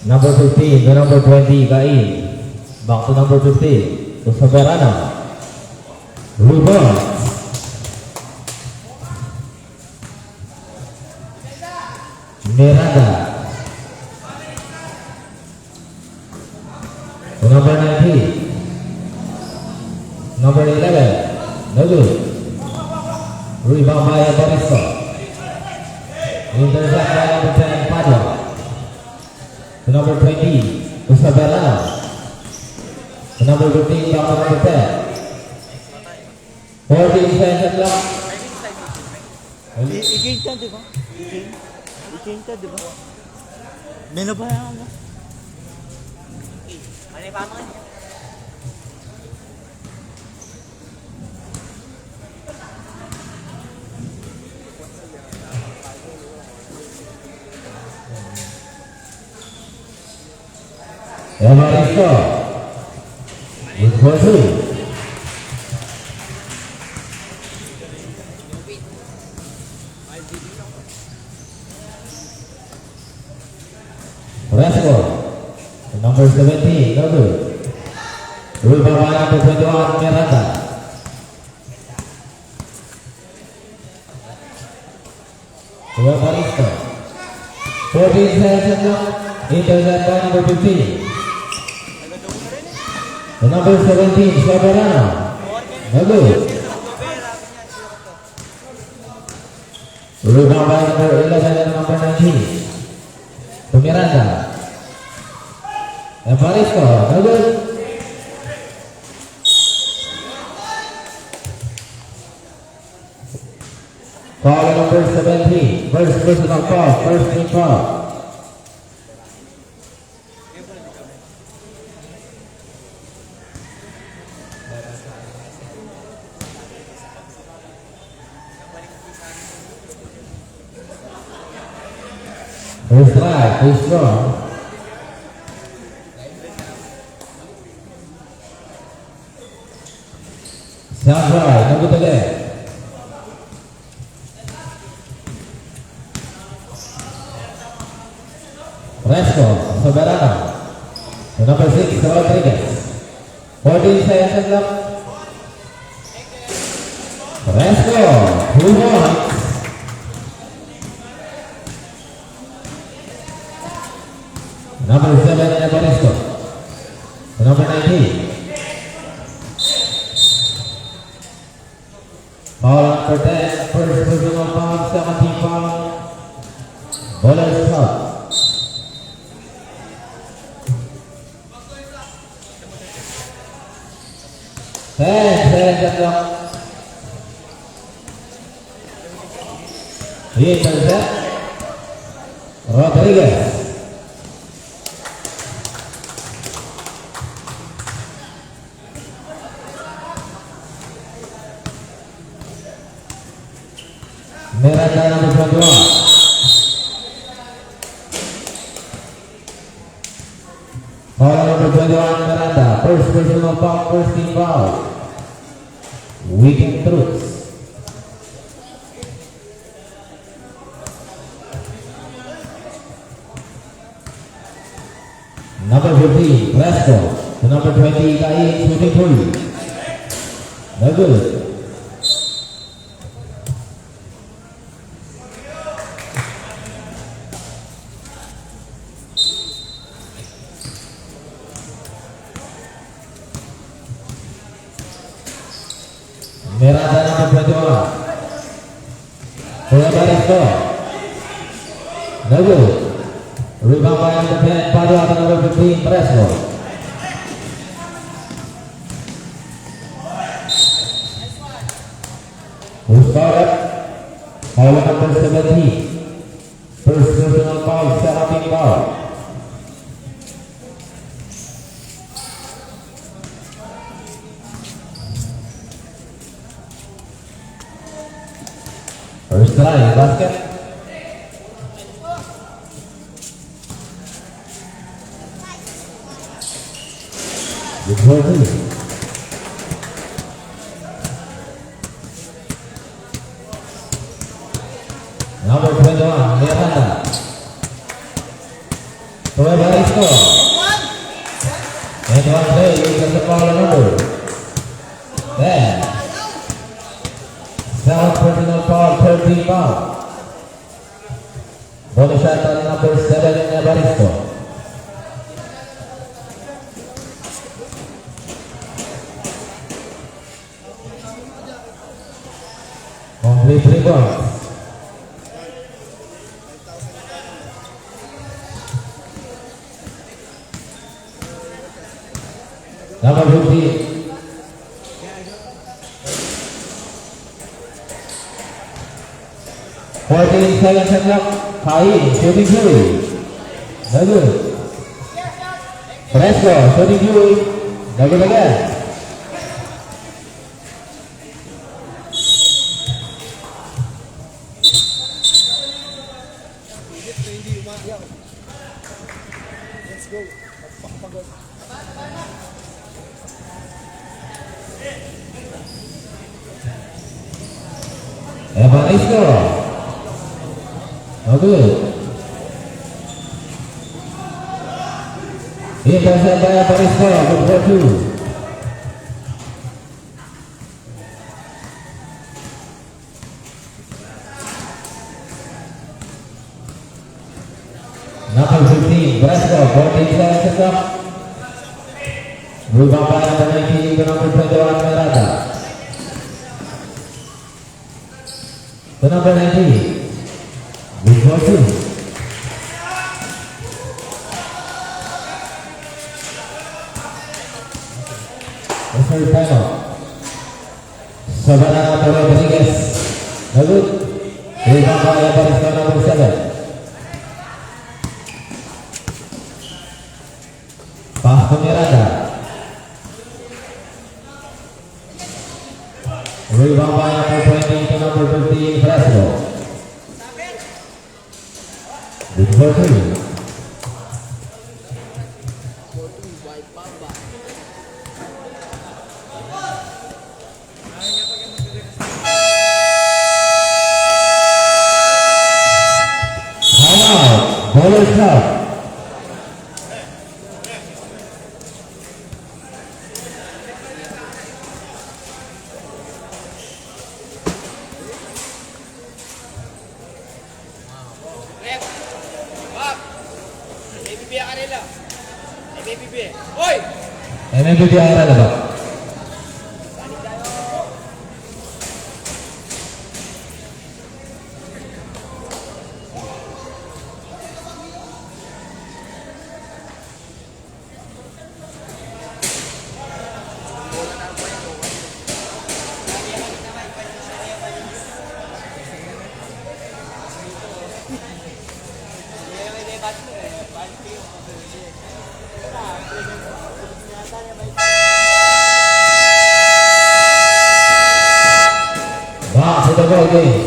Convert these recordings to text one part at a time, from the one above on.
Number 15 to number 20, Kai. Back to number 15, to Soberano. Rebound. Miranda. To number 19. Number 11, no good. Rebound by Baristo. Intercept by number 10, Padua. To number 20, Usabella. To number 15, back to number 10. 14 seconds left. I-change ka, di ba? I-change ka, di ba? Minabayan mo. Ano yung paano kayo? Evaristo with Bosu. Resco, number 17, no good. Rebound by number 21, Miranda. Evaristo. 14 seconds left. Intercept by number 15. The number 17, Soberano. No good. Rebound by number 11 and number 19. To Miranda. Evaristo, no good. Foul number 17, first personal foul, first team foul. First try, too strong. Sound right, no good again. Resco, Soberano. The number 6, Rodriguez. 14 seconds left. Resco, 2 points. Number 7, Evaristo. The number 19. Foul number 10, first personal foul, 17 foul. Bowler stop. Intercept. Rodriguez. Miranda number 21. Foul number 21, Miranda. First personal foul, first team foul. Weekend Truths. Number 15, Resco. The number 20, Kai, shooting three. No good. Miranda number 21. Evaristo. No good. Rebound by number 10, Padua to number 15, Resco. Who's fouled? Foul number 17. First personal foul, 17 foul. First try, basket. Good work. And one play is the foul number 10. Second personal foul, 13 foul. Bonus shot on number 7 in Evaristo. Complete rebound. Number 50. Seconds left. Kai shooting Huey. No good. Fresco shooting Huey. No good again. Evaristo. No good. Intercept by Evaristo. Good for 2. Number 15, Fresco. 14 seconds left. Rebound by number 19 to number 21, Merada. To number 19. Good for 2. The third timeout. Savannah Rodriguez. No good. Rebound by Evaristo, number 7. Pass to Miranda. Rebound by number 20 to number 15, Fresco. Good for 3. Timeout. Bowler stop. MMPP akhirnya ada Pak. Wah, sudah gol ini.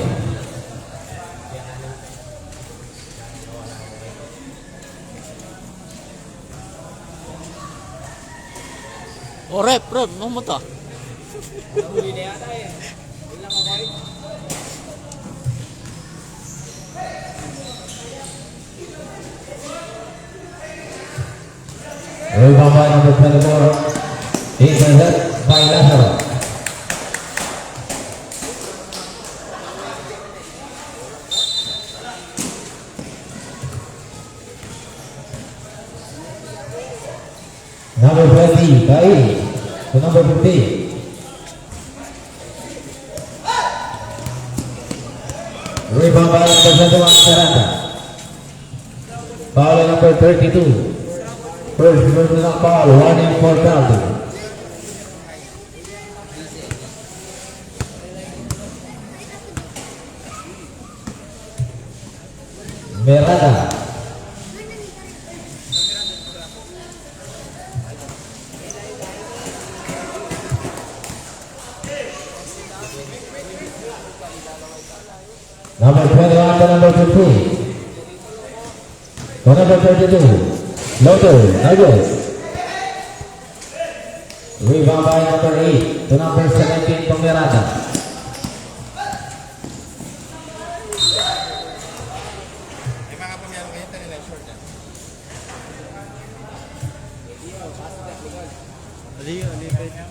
Oh, rep, mau mata. Rebound by number 24. Intercept by Lazaro. Number 20, Kai to number 15. Rebound by number 21, Seranda. Foul number 32. First personal foul, warning for penalty. Merada. Number 21 to number 15. To number 32. Loto, Nuggets. Rebound by number 8 to number 17, Pomerada. Ali, pwede.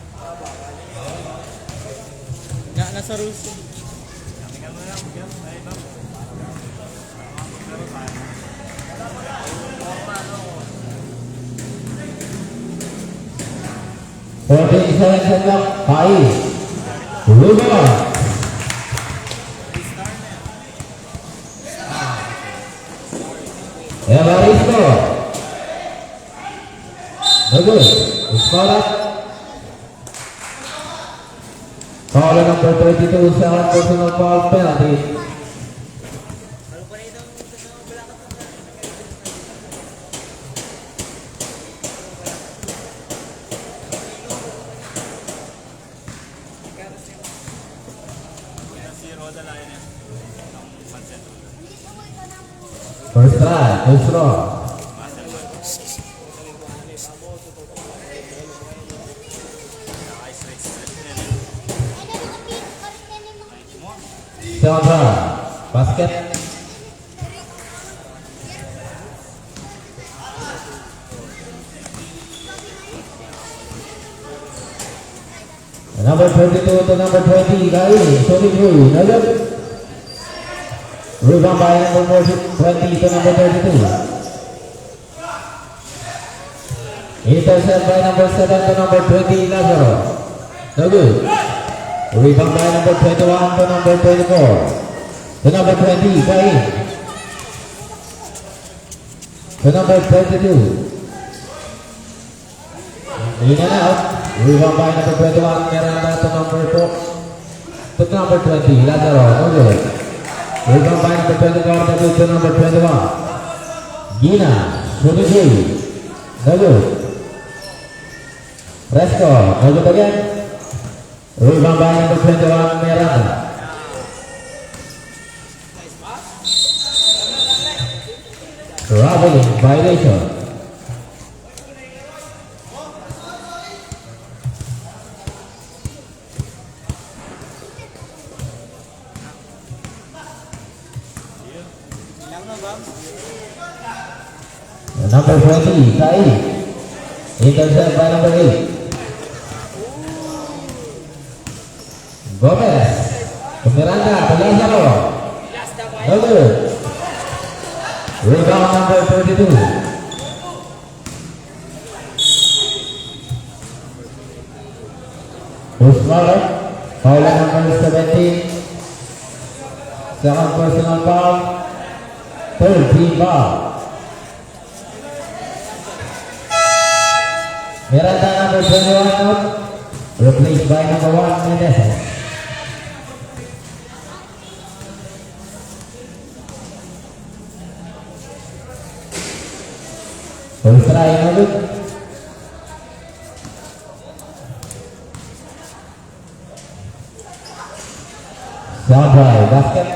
Nasa rules. Seconds left. 5. Ruben. Evaristo. No good. Score up. Foul number 22, 7 personal foul penalty. First try, first draw. Seven basket. Number 22 to number 20, guys. Tony Drew, another. Rebound by number 20 to number 32. Intercept by number 7 to number 20, Lazaro. No good. Rebound by number 21 to number 24. To number 20, Kain. To number 22. In and out. Rebound by number 21, Miranda to number 4. To number 20, Lazaro. No good. Rebound by number 24 to number 21. Gina, 23. No good. Resco, no good again. Rebound by number 21, Miranda. Traveling violation. Number 20, Kai. Intercept by number 8. Gomez. To Miranda, to Lazaro. No good. Rebound number 32. Usmar. Foul number 17. Second personal foul. Third team foul. Miranda number 21 out, replaced by number 1, Mendes. First try, no good. Second try, basket.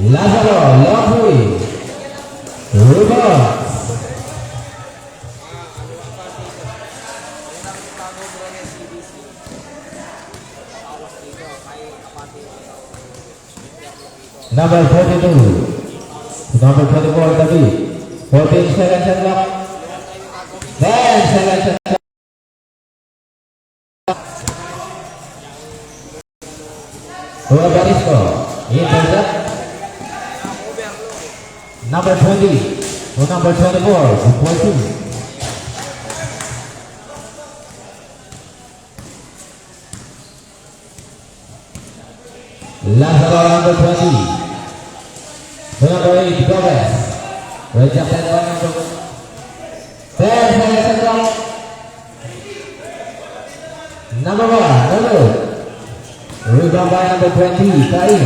Lazaro, long three. Rebound. Number 42. Number 24, David. 14 seconds and left. 10 seconds and left. Barisco. Intercept. Number 20 to number 24, 14. Lazaro number 20. To number 8, Gomez. Rejected by number 10 seconds left. Number 1, number. Rebound by number 20, Kain.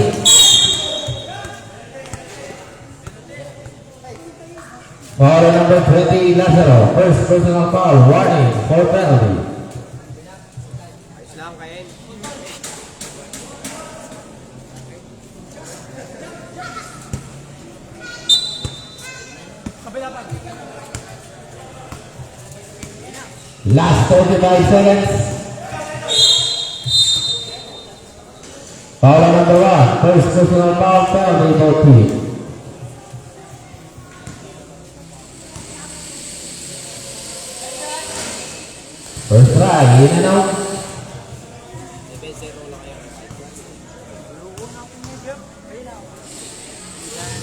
Foul number 20, Lazaro. First personal foul, warning, for penalty. Islam kain. Last 35 seconds. Foul on number 1. First personal foul penalty for team. First try, in and out.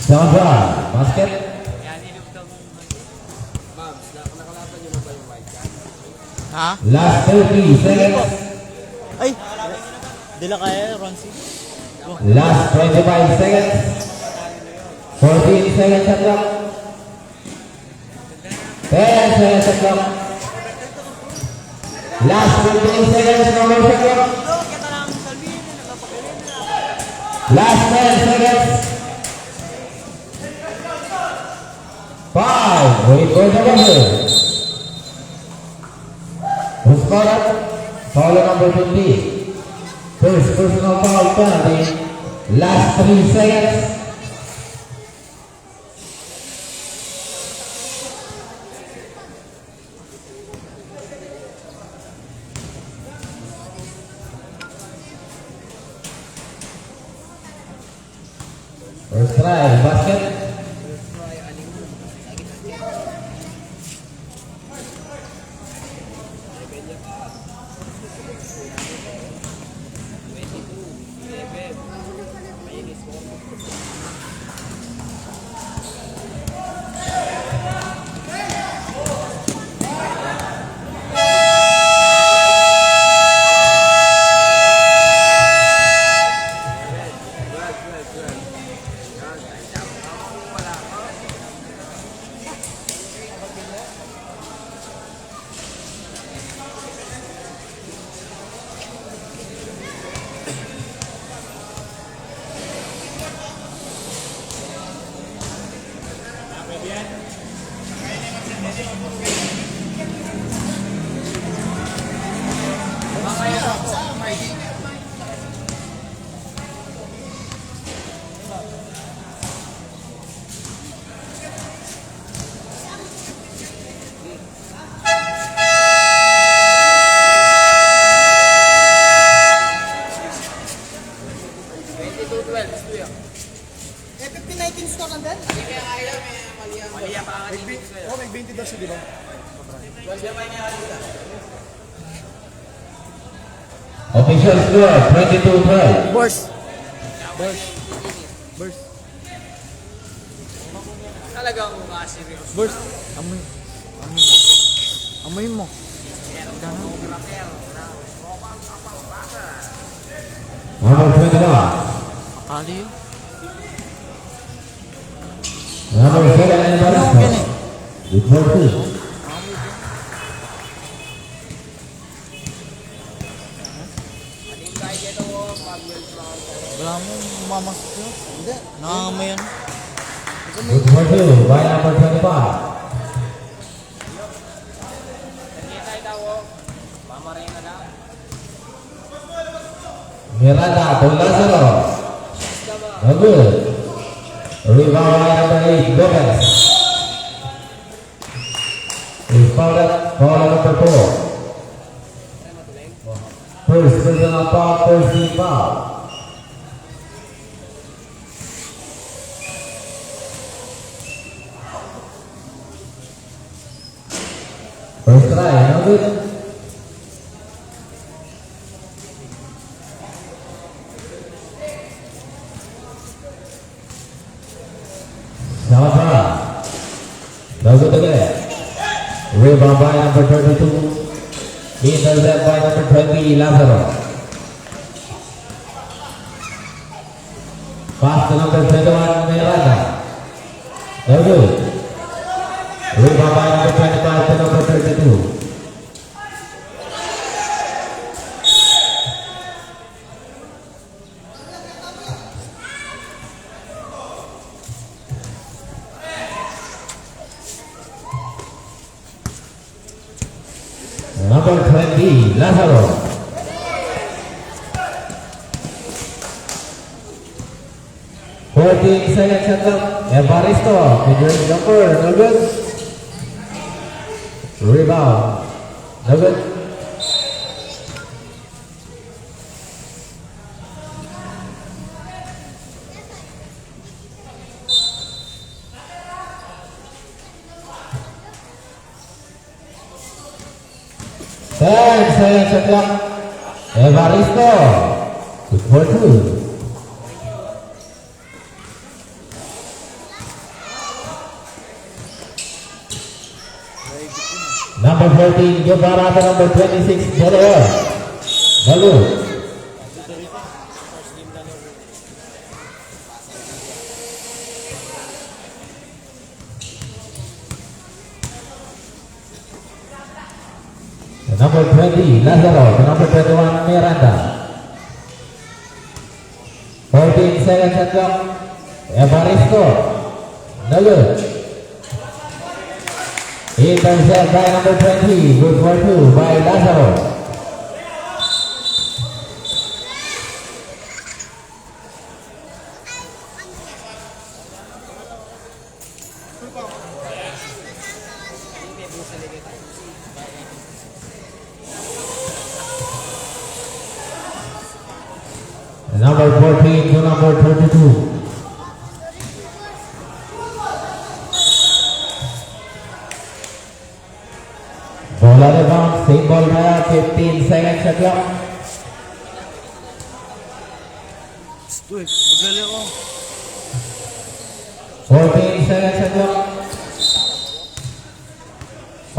Sandra, basket. Ha? Last 30 seconds. Ay! Dila kaya, Ronsi. Last 25 seconds. 14 seconds at clock. 10 seconds at clock. Last 15 seconds, no more shot clock. Last 10 seconds. 5. Wait for the buzzer. Who scored? Foul number 15. First personal foul penalty. Last 3 seconds. First try, basket. Official score 22-12. Burst. Talagang serious. Burst. Amoy. Amoy mo. Number 21. Akali yun. Number 7 and Baristo. With 14. Wala mo mamasok yun. Hindi. Nangangamay yan. With 14 by number 25. Miranda to Lazaro. No good. Rebound by number 8, Gomez. Is foul number 4. First personal foul, first team foul. First try, no good. Sandra. No good again. Rebound by number 32. Intercept by number 20, Lazaro. Pass to number 21, Miranda. No good. Rebound by number 25 to number 32. Number 20, Lazaro. Seconds at clock. Evaristo, mid-range jumper, no good. Rebound, no good. 10 seconds shot clock. Evaristo. Good for 2. Number 14, Guevara to number 26, Delaware. Balu. Number 20, Lazaro to number 21, Miranda. 14 seconds shot clock. Evaristo. No good. Intercept by number 20, good for 2 by Lazaro. Number 14 to number 32. Bola rebound, same ball raya, 15 seconds shot clock. Uy, magali ako. 14 seconds shot clock.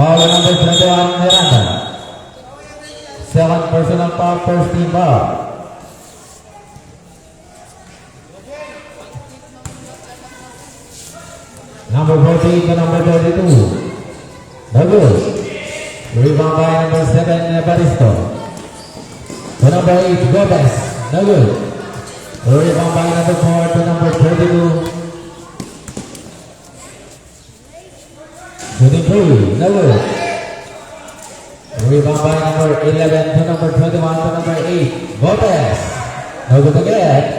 Foul number 21, Miranda. 7 personal foul, first team foul. Number 14 to number 32. Bagus. Rebound by number 7, Evaristo. To number 8, Gomez. No good. Rebound by number 4 to number 32. Shooting free. No good. Rebound by number 11 to number 21 to number 8, Gomez. No good again.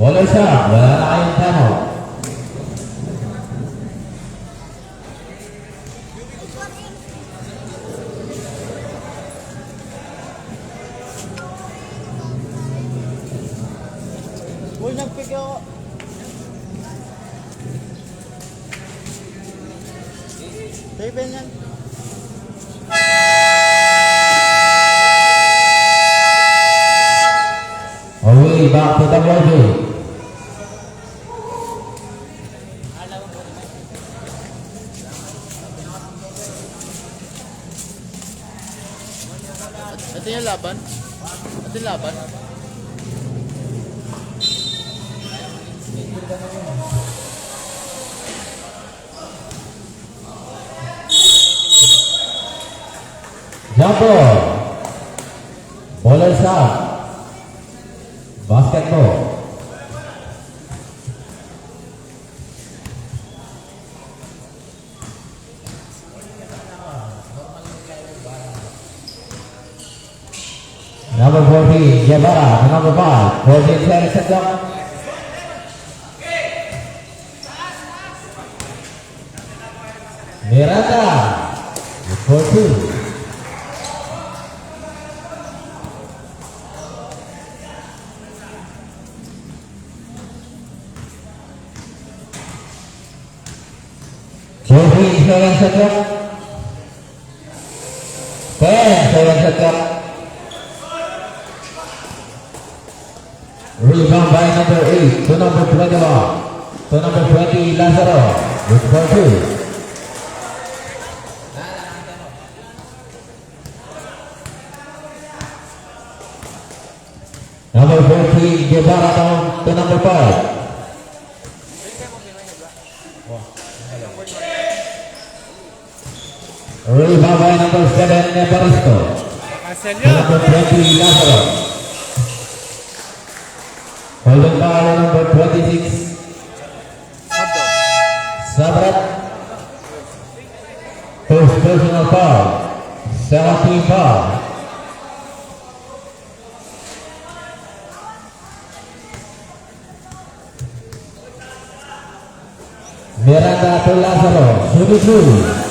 Bola shot, wala na kayong tanong. Uy, nag-pick ako. Tayo yan. Away back to the ball. Ito yung laban. Ito yung laban. Jump ball. Bowler shot. Basketball. Number 14, Guevara, number 5, 14 seconds to go. Miranda, for 2. Seconds to go. 10 seconds to go. Rebound by number 8 to number 21 to number 20, Lazaro. Good for 2. Number 14, Guevara down to number 5. Rebound by number 7, Evaristo. To number 20, Lazaro. Holding foul number 26, Sabrat. First personal foul, 17 foul. Miranda to Lazaro, shooting 2.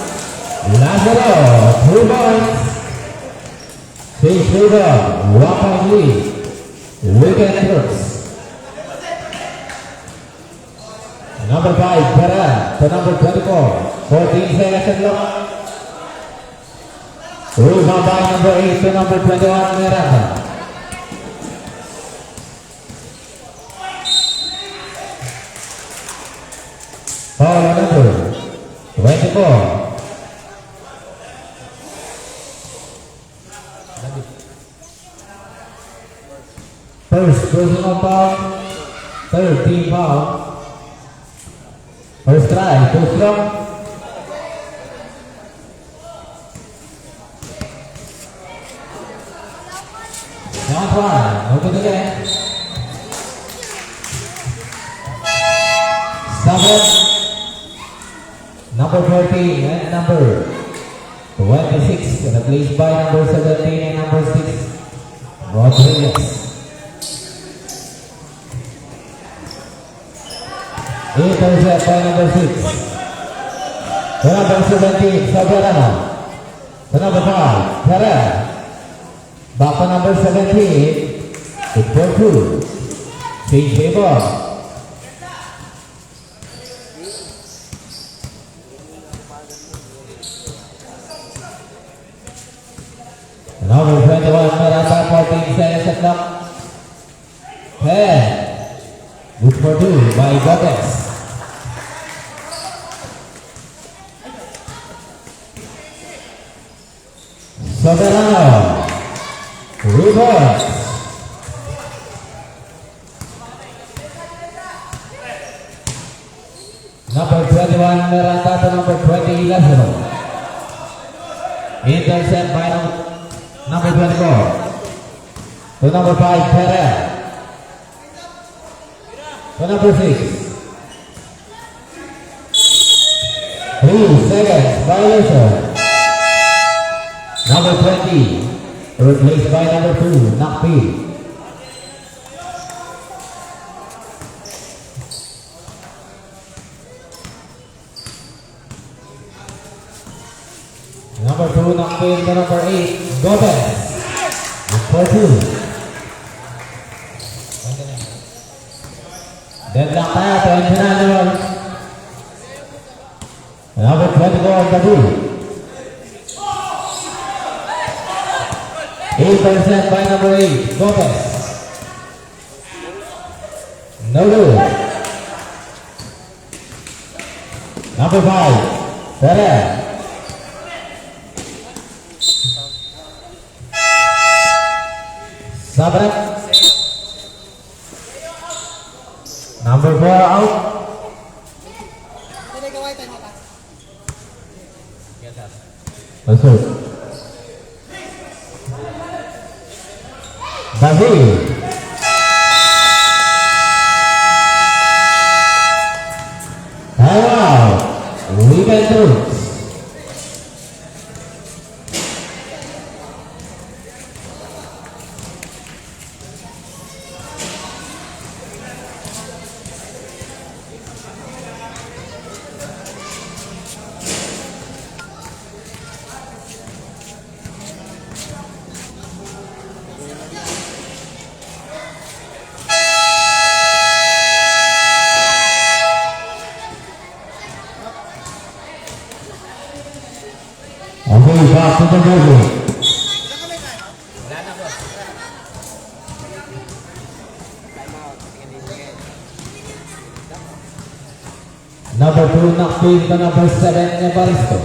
Lazaro, 2 points. Change freedom. 1 point lead. Weekend troops. Number 5, Pera to number 24. 14 seconds left. Rebound by number 8 to number 21, Miranda. Foul number 24. First personal foul, third team foul. First try, too strong. Not one, no good again. Seven, number 14 and number 26, replaced by number 17 and number 6, Rodriguez. 8 by number 6. The number 17, Soberano. The number 5, Perez. Back to number 17, it's for 2. Change favor. Number 21, Miranda, 14 seconds at clock. 10. Good for 2 by Gomez. Soberano. Reverse. Number 21, Miranda to number 20, Lazaro. Intercept by number 24. To number 5, Perez. To number 6. 3 seconds violation. Number 20, replaced by number 2, Nakpi. Number 2, Nakpi to number 8, Gomez. For 2. Deadlock tayo, 29 number 24, Gabu. 8% by number 8, Gomez. No good. Number 5, Perez. Sabrak. Number 4 out. Masuk. David. Time out. Weekend troops. Okay, back to the movie. Number 2, Nakpin to number 7, Evaristo.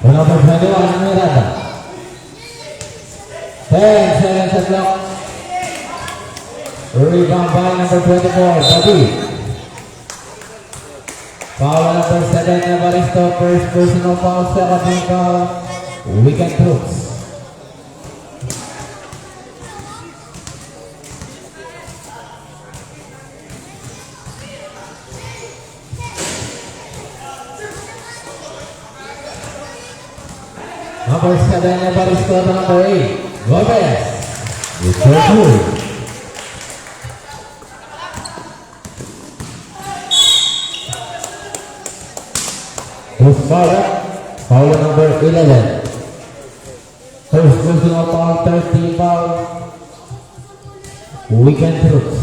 To number 21, Miranda. 10 seconds at clock. Rebound by number 24, David. Foul number 7, Evaristo, first personal foul, second team foul, Weekend troops. Number 7, Evaristo to number 8, Gomez. It's for 2. Foul number 11. First personal foul, 30 foul. Weekend troops.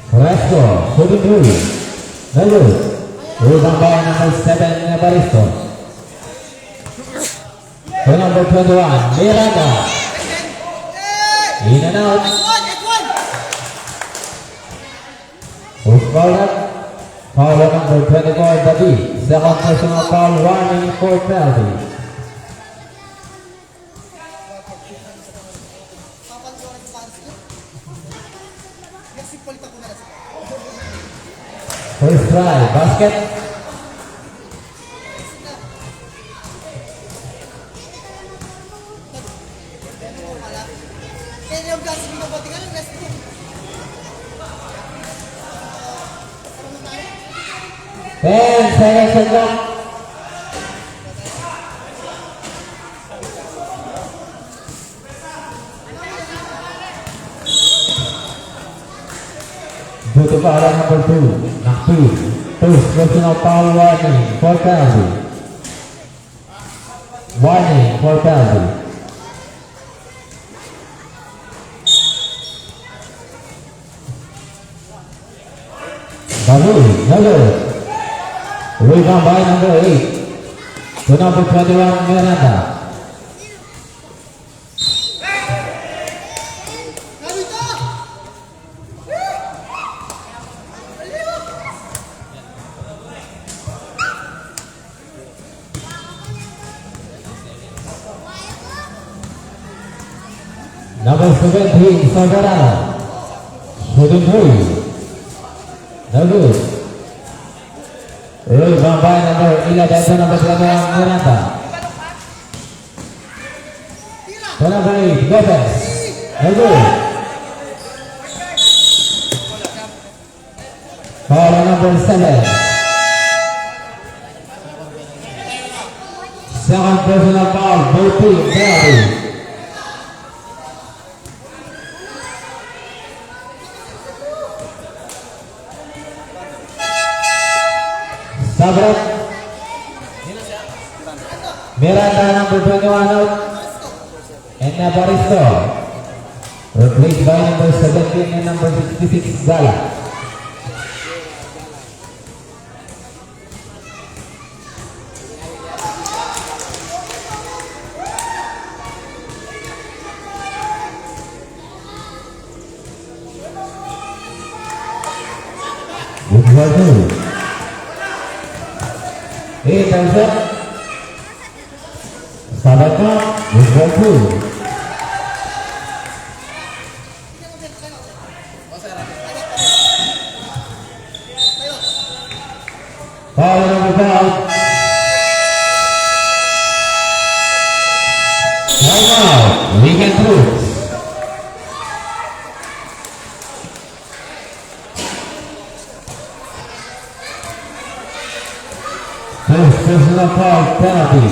Fresco, shooting through. Lalu, rebound by number 7, Evaristo. To number 21, Miranda. In and out. Who's fouled up? Foul number 24, David. Second personal foul, warning for penalty. First try, basket. Saya sedang butuh pada number 2, Naktu. Terus personal foul, warning for penalty. Warning for penalty. Lalu. Rebound by number 8 to number 21, Miranda. Number 17, Saudara. Shooting three. No good. Rebound by number 11 to number 21, Miranda. To number 8, Gomez. No good. Foul number 7. Second personal foul, both teams penalty. Sabrak. Miranda number 21 out. And Evaristo. Replaced by number 17 and number 66, Gala. Good work. Intercept. Sabaka, good work. Foul number 5. Timeout. Weekend troops. First personal foul, penalty.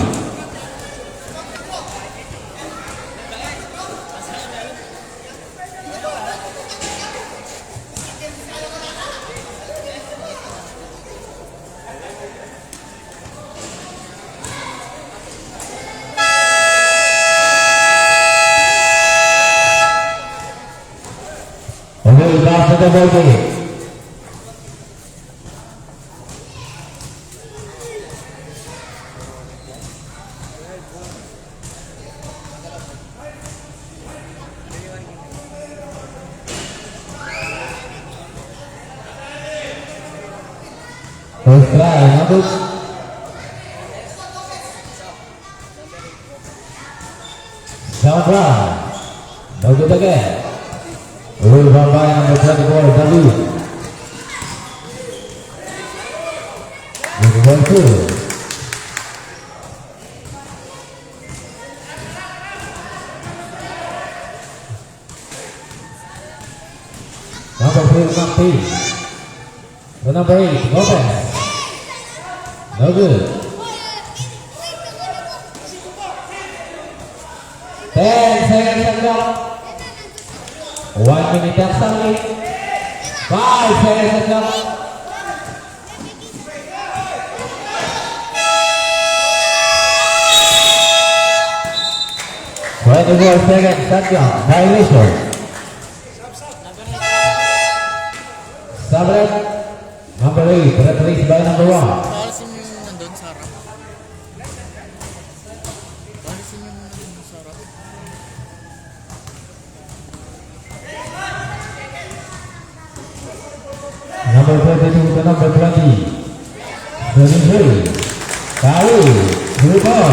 Away back to the ball. First try, number Sandra. No good again. Rebound by number 24, David. Good one, two. Number 3, Makti. The number 8, Lopez. No good. 10 seconds left. 1 minute exactly. 5 seconds left. 24 seconds, shot clock, violation. Sabret, number 8, refereed by number 1. Polisin yung nandun sa harap. Polisin yung nandun sa harap. Number 22 to number 20. 23. Foul. Good ball.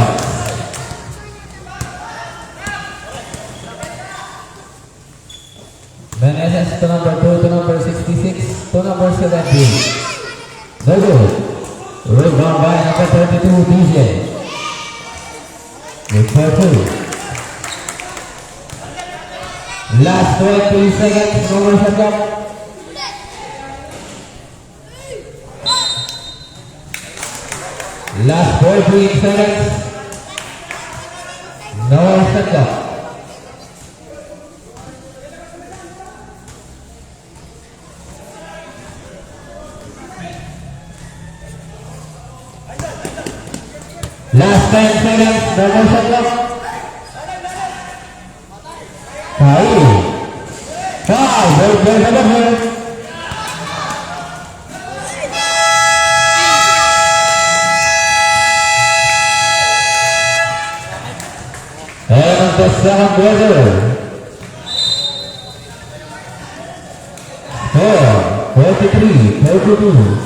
Meneses to number 2 to number 66 to number 70. No good. Rebound by number 32, DJ. Good for 2. Last 20 seconds, no more shot clock. Last 14 seconds. No shot clock. Last 10 seconds. No more shot clock. Foul. Foul. Good. And the second quarter. Score 43-32.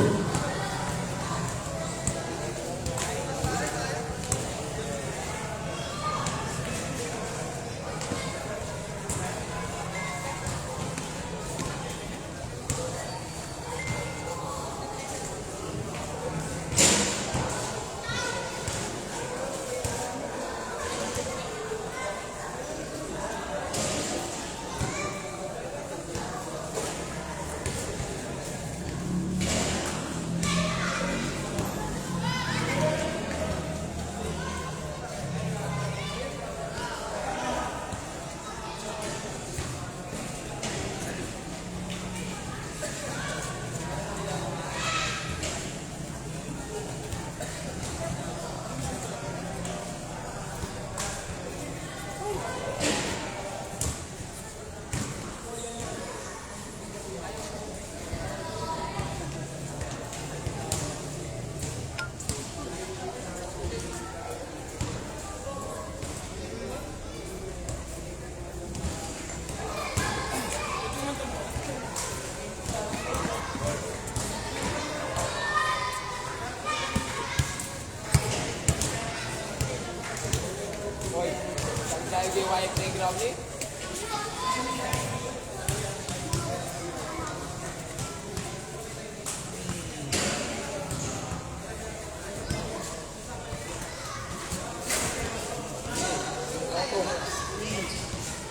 Lagi wipe playground ni.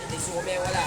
Hindi sume wala.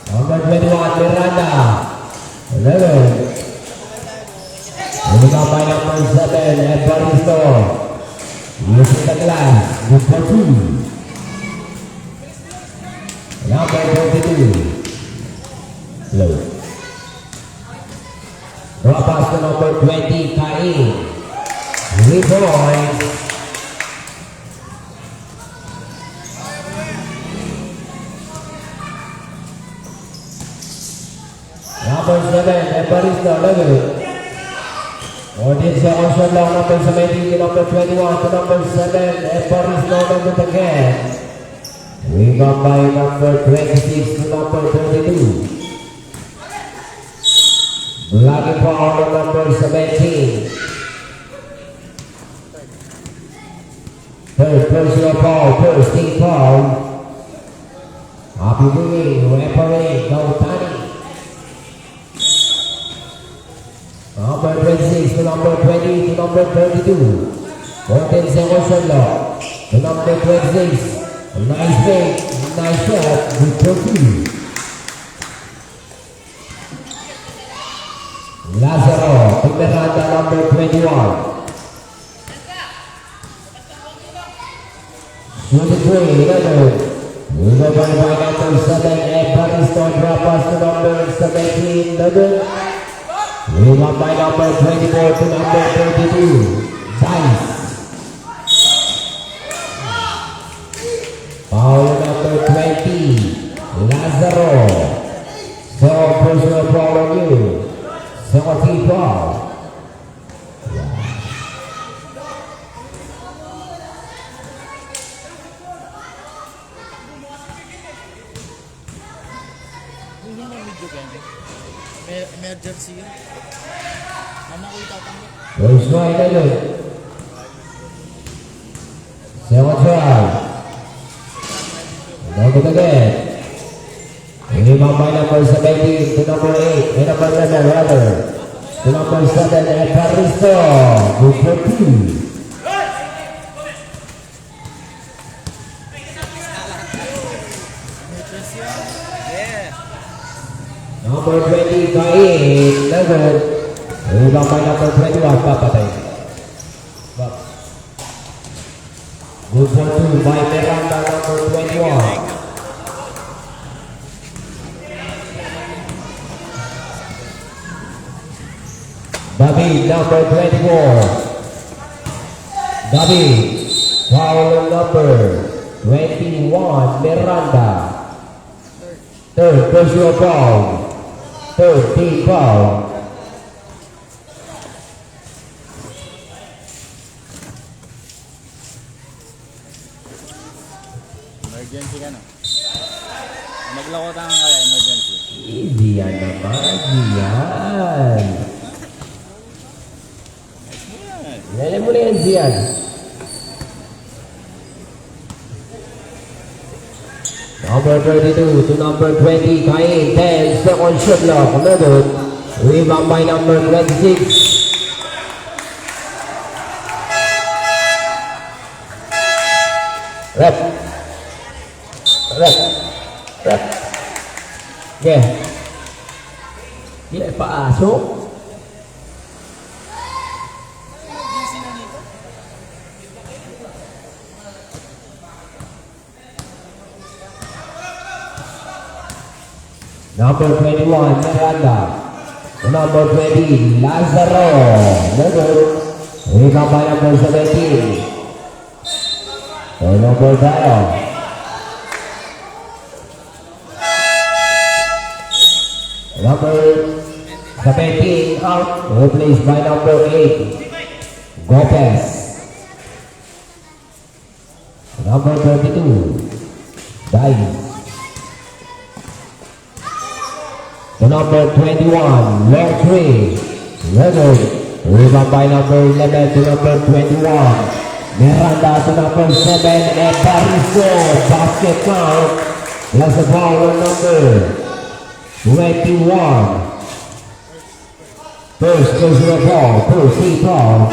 Number 21, Miranda. 11. Moving on by number 7, Evaristo. Using the glass, good for 2. Number 22. Low. Drop pass to number 20, Kain. 3 points. Number 7, Evaristo, 11. 14 seconds shot long, number 17 to number 21 to number 7, Evaristo number again. We got by number 26 to number 32. Blocking foul on number 17. Third personal foul, first team foul. Happy moving, referee, Gautani. Number 26 to number 20 to number 32. 14 seconds on lock. To number 26. A nice make, nice shot, good for two. Lazaro, to Miranda, number 21. Shooting three, Leonard. Moved by number 7, Evaristo drop pass to number 17, Leonard. Moved up by number 24 to number 32, Dice. Foul number 20, Lazaro. So personal foul on you. 17 foul. Hindi na medyo ganyan. Emergency yun. Mama ko itatanggap. First try na yun. Second try. Another again. Rebound by number 17 to number 8. And number 11 rather. To number 7 Evaristo. Good for two. Emergency yun. Yeah. Number 20, Kain, Leonard. Rebound by number 21, papatay. Good for two by Miranda, number 21. David, number 24. David, foul number 21, Miranda. Third personal foul. Third team foul. Emergency ka na. Maglako tayo kaya emergency. Easy yan naman, yan. Yan mo na yan, Zian. Number 32 to number 20, Kain, 10 second shot lock, Leonard. Rebound by number 26. Rep. Okay. Gila paasok. Number 21, Miranda. Number 20, Lazaro. Rebound by number 17. Number 5. Number 17 out, replaced by number 8, Gomez. Number 32, Dice. The number 21, long three, Leonard. Rebound by number 11 to number 21, Miranda to number 7, Evaristo. Basket count, plus the foul on number 21. First personal foul, first team foul.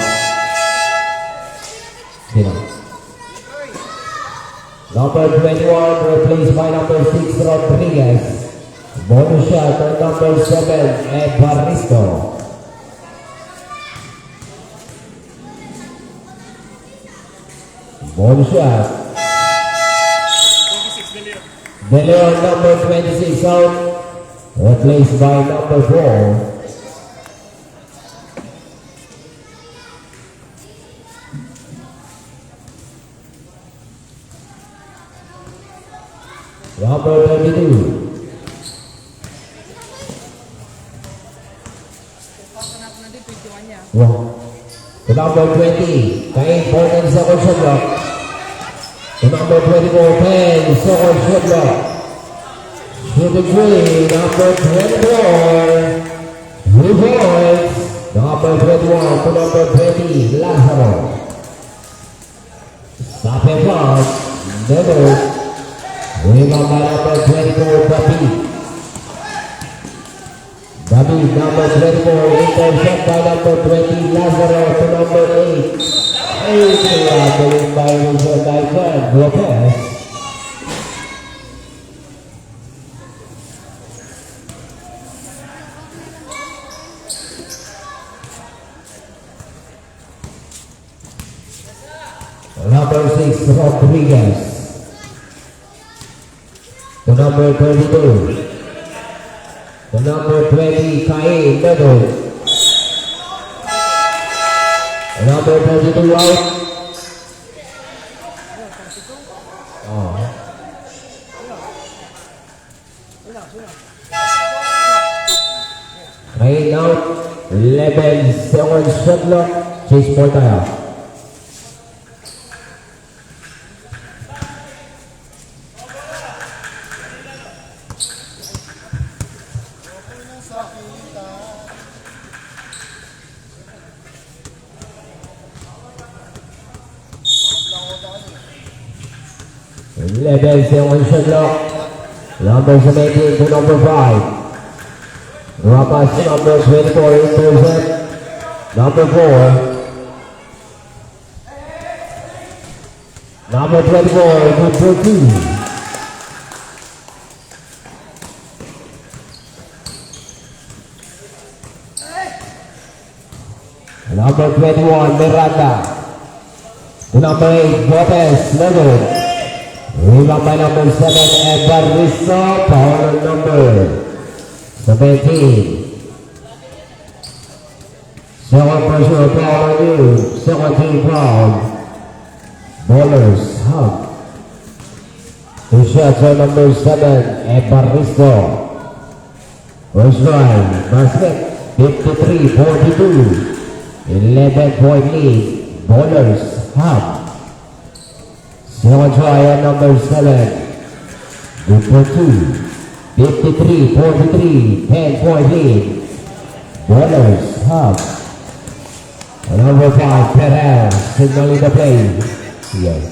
Number 21 replaced by number 6, Rodriguez. Bonus shot on number 7, Evaristo. Bonus shot. 26 De Leon, number 26 out. Replaced by number 4. Number 32. Wow. To number 20, Kain, 14 second shot block. To number 24, 10 second shot block. Shooting three, number 24. points. Number 21 to number 20, Lazaro. Stop and block. Never. Rebound by number 24, David. David, number 24, intercept by number 20, Lazaro to number 8. Doing by Rizal Daikan, Lopez. Number 6, Rodriguez. To number 32. To number 20, Cain Meadow. Number 32 out. Oh. Cain out. 11 seconds shot clock. Chase more tayo. Level 7 shot clock. Number 17 to number 5. Rapas number 24 intercept. Number 4. Number 24 good for 2. Number 21 Miranda. To number 8 Botes Level. Rebound by number 7, Evaristo, power number 17. Second personal foul on you, 17 foul. Bowlers, hug. Two shots on number 7, Evaristo. First line, basket, 53-42. 11-point lead, Bowlers, hug. Second try on number 7. Good for 2. 53-43. 10-point lead. Bowlers hub. Number 5, Perez signaling the play. Here.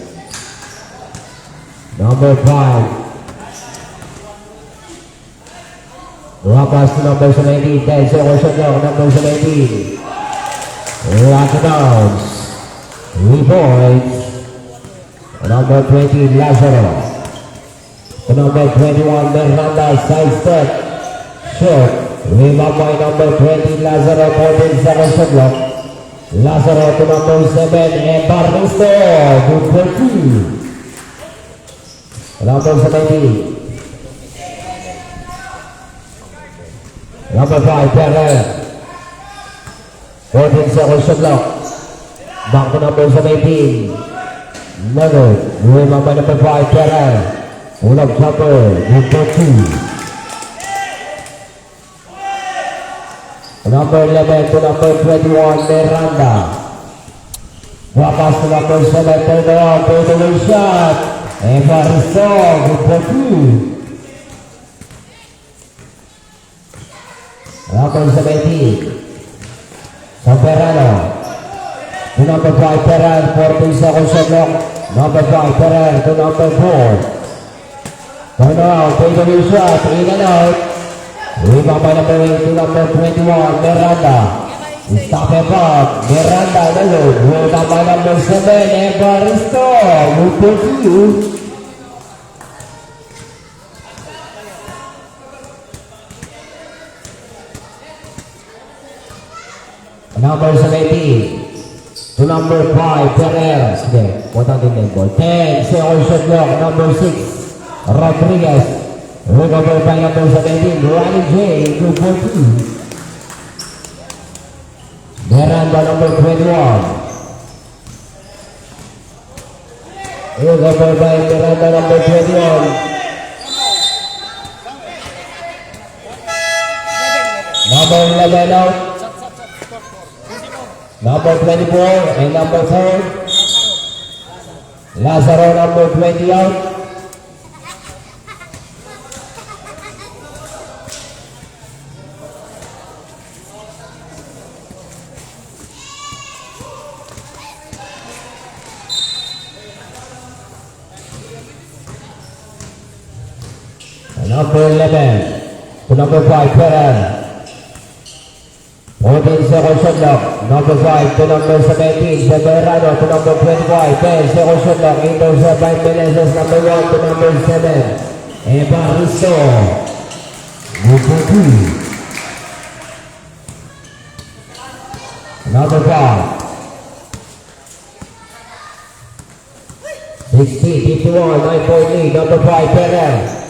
Number 5. Rapas to number 17. 10 seconds shot clock. Number 17. Lockdowns. 3 points. Number 20, Lazaro. Number 21, Miranda, side step. Short. Rebound by number 20, Lazaro, 14 seconds shot clock. Lazaro to number 7, Evaristo. Good for 2. Number 17. Number 5, Perez. 14 seconds shot clock. Back to number 17. Never. Rebound by number 5, Perez. Pull up jumper. Good for 2. Number 11 to number 21, Miranda. Wapas to number 7, turn around, take away shot. Evaristo. Good for 2. Number 17. Samperano. To number 5, Perez, 14 seconds shot clock. Number 5, Perez to number 4. Turn around, take a new shot, in and out. Rebound by number 8 to number 21, Miranda. Stop and pop, Miranda, alone. Rebound by number 7, Evaristo. Good for 2. Number 17. To number 5, Perez. Okay, potang din ball. 10 seconds shot clock. Number 6, Rodriguez. Recover by number 17, Ronnie J. Good for 2. Miranda, number 21. Recover by Miranda, number 21. Number 11 out. Number 24 and number 4. Lazaro, number 20 out. number 11 to number 5, Perez. 14 seconds shot clock, number 5 to number 17, Severano to number 25, 10 seconds shot clock, intercept by Menezes, number 1 to number 7, Evaristo, number 2, number 5, 16, 51, 9-point lead, number 5, Perez.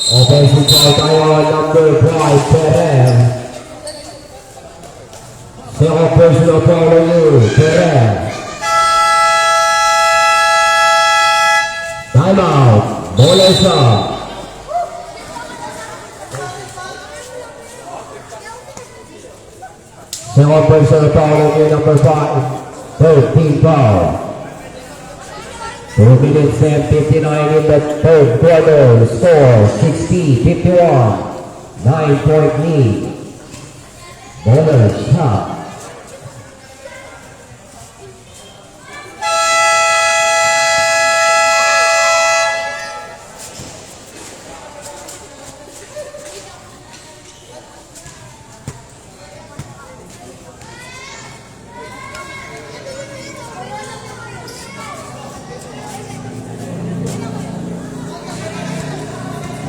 Offensive foul tayo, number 5, Perez. Second personal foul on you, Perez. Timeout, ball is up. Second personal foul on you, number 5, 13 foul. 2 minutes and 59 in the third quarter. Score 60-51. 9-point lead. Bowler shot.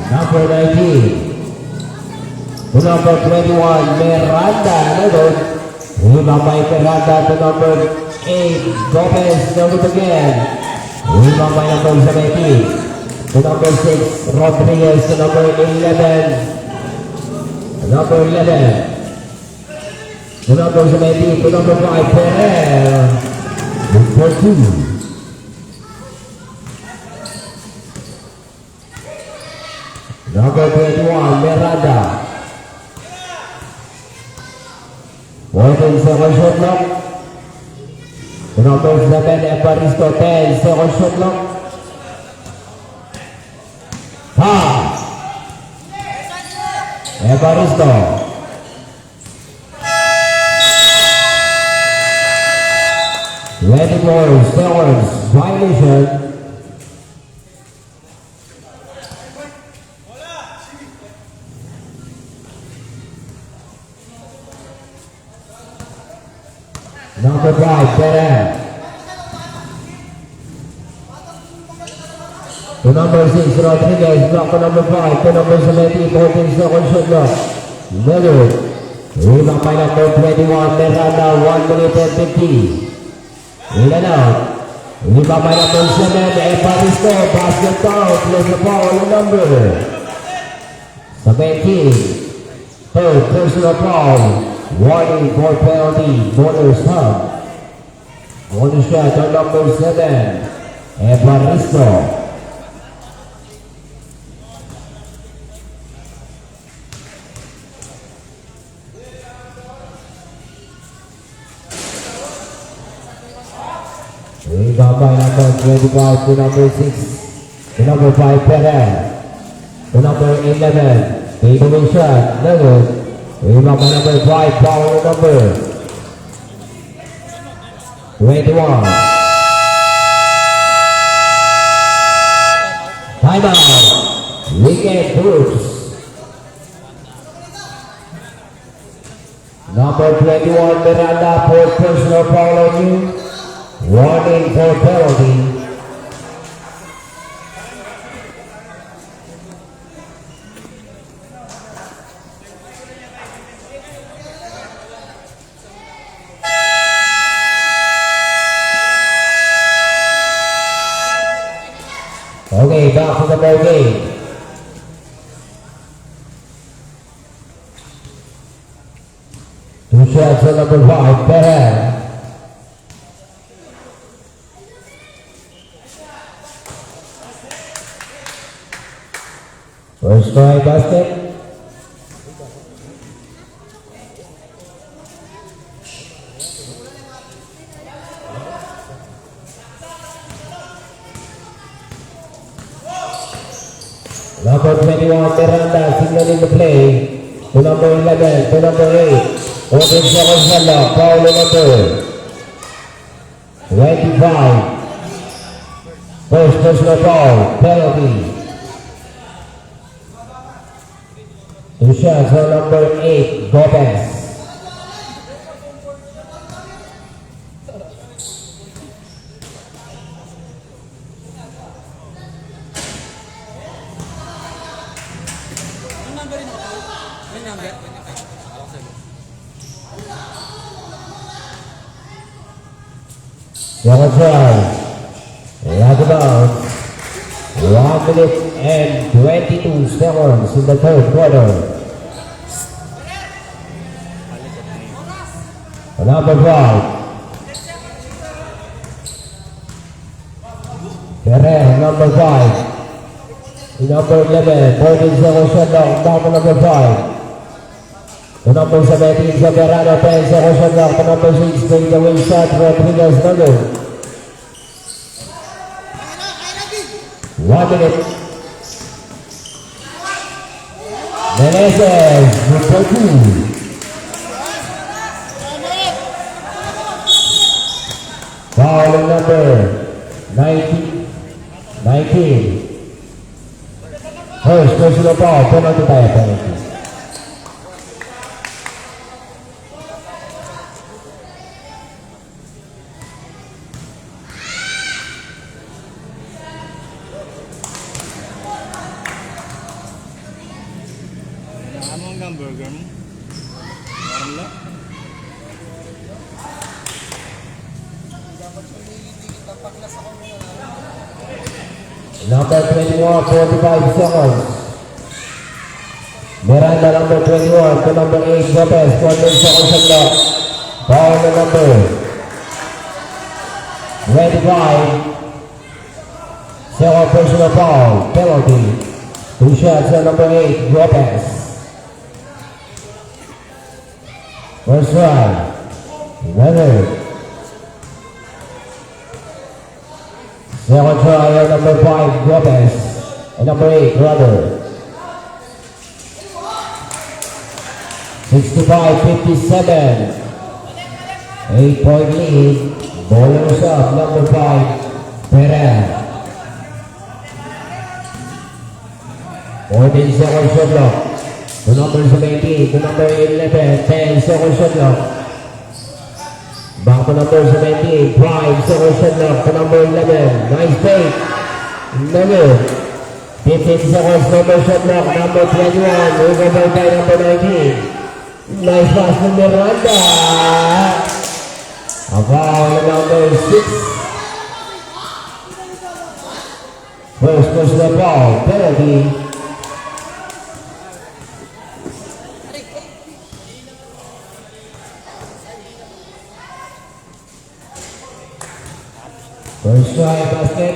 Number 19 to number 21, Miranda. Rebound by Miranda to number 8, Gomez. Noted again. Rebound by number 17 to number 6, Rodriguez to number 11. Number 11 to number 17 to number 5, Perez. Number 2. Number 21, Miranda. 14 seconds shot clock. To number 7, Evaristo, 10 seconds shot clock. Pass. Evaristo. Ready for seconds violation. Number 5, Perez. To number 6, Rodriguez. Block to number 5. To number 17, 14 seconds shot clock. Leonard. Rebound by number 21, Miranda. 1 minute and 50. In and out. Rebound by number 7, Evaristo. Basket foul. Close the ball on the number 17. Third personal foul. Warning for penalty, Bowler's hub. Bonus shot on number 7, Evaristo. Rebound by number 25 to number 6, to number 5, Perez. To number 11, fadeaway shot, Leonard. Rebound by number 5, foul number 21. Timeout. Wicket Brooks. Number 21, Miranda, for personal foul on you. Warning for penalty. Okay, back to the ball game. Two shots on number 5, Perez. First try basket. Number 21, Miranda, signal in the play. To number 11, to number 8. 14 seconds na lang, foul number 25. First personal foul, penalty. Two shots for number 8, Gomez. Second try. Lag about 1 minute and 22 seconds in the third quarter. Number 5. Ferrer, number 5. Number 11, 14 seconds shot clock, back to number 5. To number 17, Soberano, 10 seconds shot clock. To number 6, take the wing shot, Rodriguez, number 1 minute. Menezes, number 2. Foul number 19. First personal foul, penalty tayo, penalty. Ano hanggang burger mo? Meron lang. Number 21, 45 seconds. Miranda, number 21, to number 8, Lopez, 14 seconds shot clock. Foul the number 25. Second personal foul, penalty. Two shots on number 8, Lopez. First try, Leonard. Second try on number 5, Lopez. And number 8, Rubber. 65-57. 8-point lead. Bowlers up, number 5, Perez. 14 seconds shot clock. To number 17, to number 11, 10 seconds shot clock. Back to number 17, 5 seconds shot clock. To number 11, nice fake. Number 15 seconds, number shot clock. Number 21, over by number 19. Nice pass from Miranda. A foul number 6. First personal foul, penalty. First try, basket.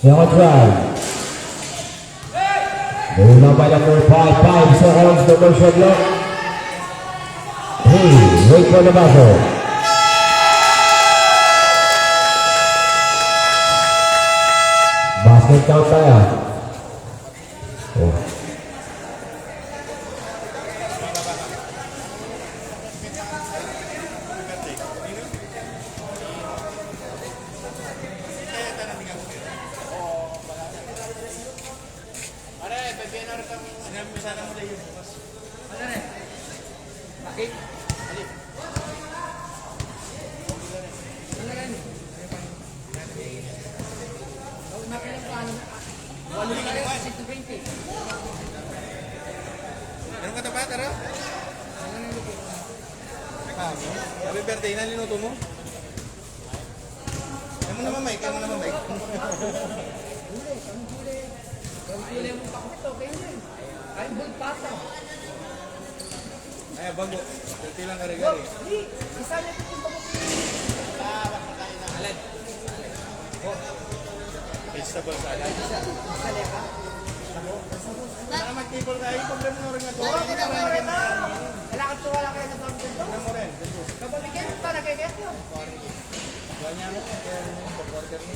Second try. Mula by number 5 seconds, number shot clock. 3, wait for the buzzer. Basket count tayo. Oh. Meron ka tapat, tara? Happy birthday na linuto mo? Kaya mo naman, Mike. Kaya mo naman, Mike. Ay, bago. Birthday lang kare-kare. Vegetable salad. Para mag-table tayo, problema mo rin nga ito. Wala kayo sa pagkakas. Problema mo rin. Kabalikin pa, nakikita yun. Ganyan mo, kaya rin yung pag-order mo.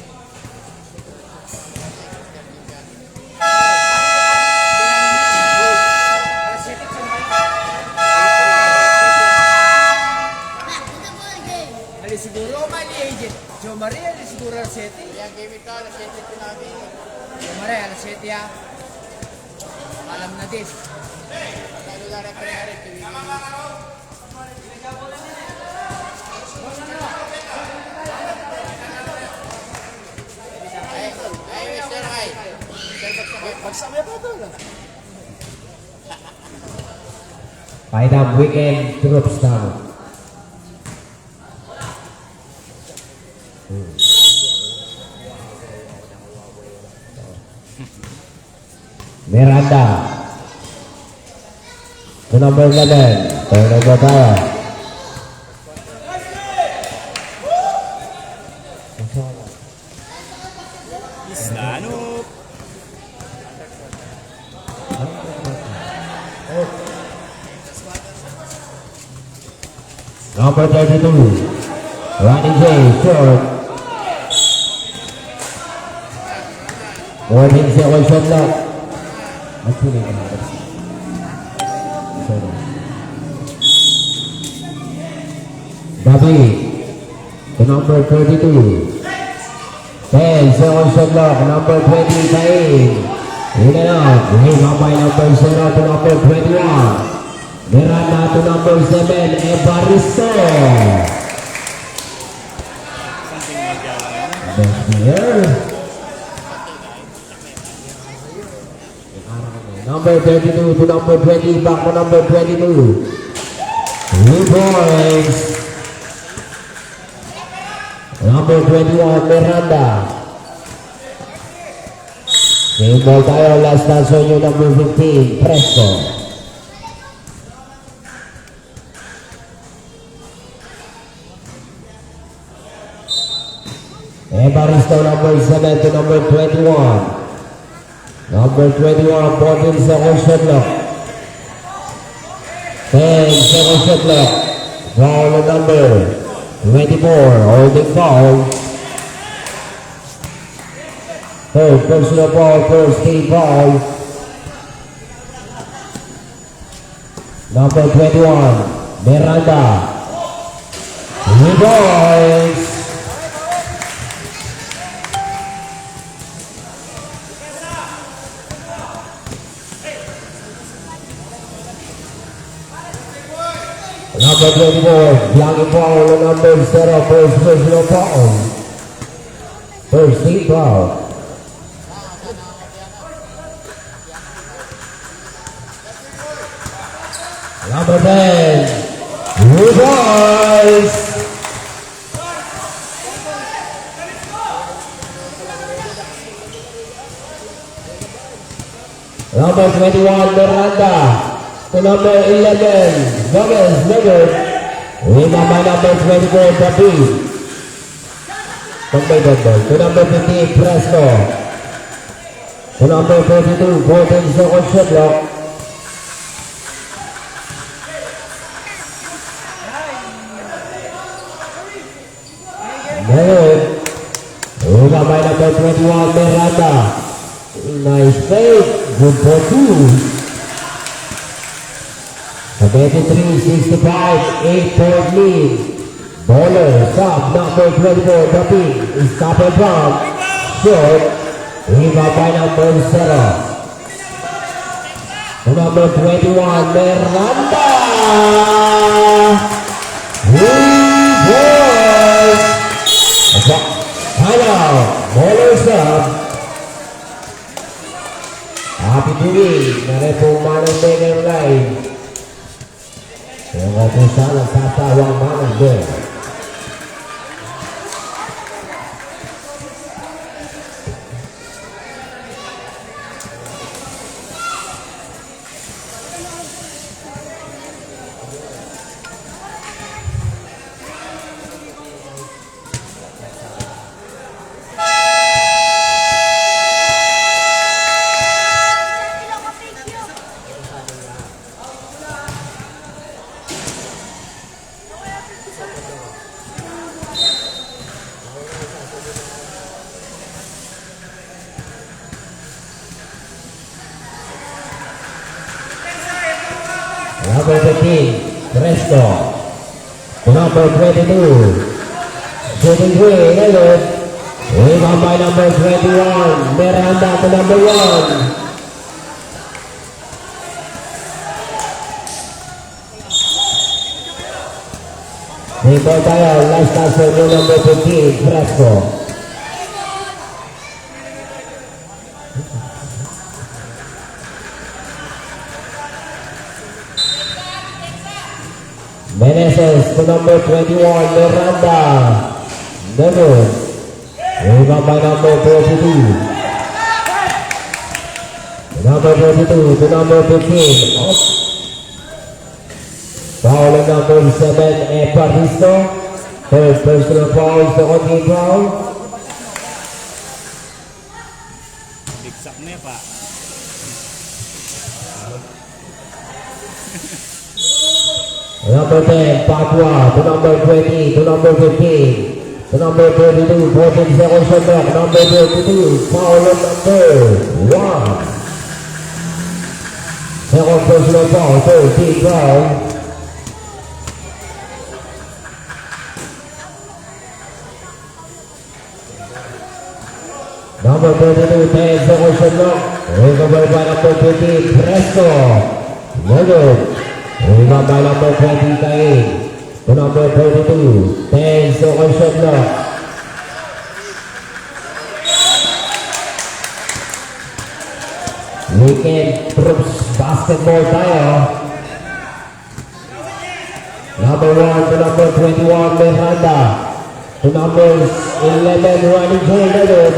Ali siguro, mali agent. Jo Maria, ali siguro Mare, alas 7 ah. Alam na din. Pagsabi pa ito. Paidam weekend troops down. Miranda to number 11. Turnover tayo. Islanop. Number 32. Ronnie J. Short. Morning siya ko shot lock. Actually, David to number 32. 10 second shot lock. Number 20 Sain. In and out. Rebound by number 0 to number 21. Miranda to number 7. Evaristo. Best player. Number 32 to number 20, back to number 22. 3 points. Number 21, Miranda. Game ball tayo, last dance on you, number 15, Presto. Evaristo, number 7 to number 21. Number 21, 14 second shot clock. 10 second shot clock. Foul on number 24, holding foul. Third personal foul, first team foul. Number 21, Miranda. 3 points. Number 24, young foul on number 0, first personal foul. First team foul. Number 10, Blue Boys. Number 21, Miranda. To number 11, Gomez Leonard. Rebound by number 24, David. To number 15, Presto. To number 32, 14 second shot clock. Leonard. Rebound by number 21, Miranda. Nice fake. Good for 2. 23-65, 8-point lead. Bowler, sub, number 24, David, stop and drop. Short, rebound by number 0. Number 21, Miranda. 3 points. Timeout, bowler sub. Happy to be, narepong manang Megan Line. Kaya nga po sana tatawang manager. Number 15, Presto. Number 22, shooting three, Leonard. Rebound by number 21. Miranda to number 1. Rebound tayo. Last pass to number 15. Fresco. Meneses to number 21, Miranda. Denver. Rebound by number 42. Number 42 to number 15. Off. Foul on number 7, Eparisto. Third personal foul to Ogie Brown. Bigsak na pa. Number 10, Padua to number 20 to number 15. To number 32, 14 seconds shot clock. Number 32, foul on number 1. Second personal foul, 13 foul. Number 32, 10 seconds shot clock. Recovered by number 15, Presto. Loaded. Rebound by number 20, Cain. To number 32, 10 seconds shot clock. Weekend Troops basketball tayo. Number 1 to number 21, Miranda. To number 11, Ronnie J. Leonard.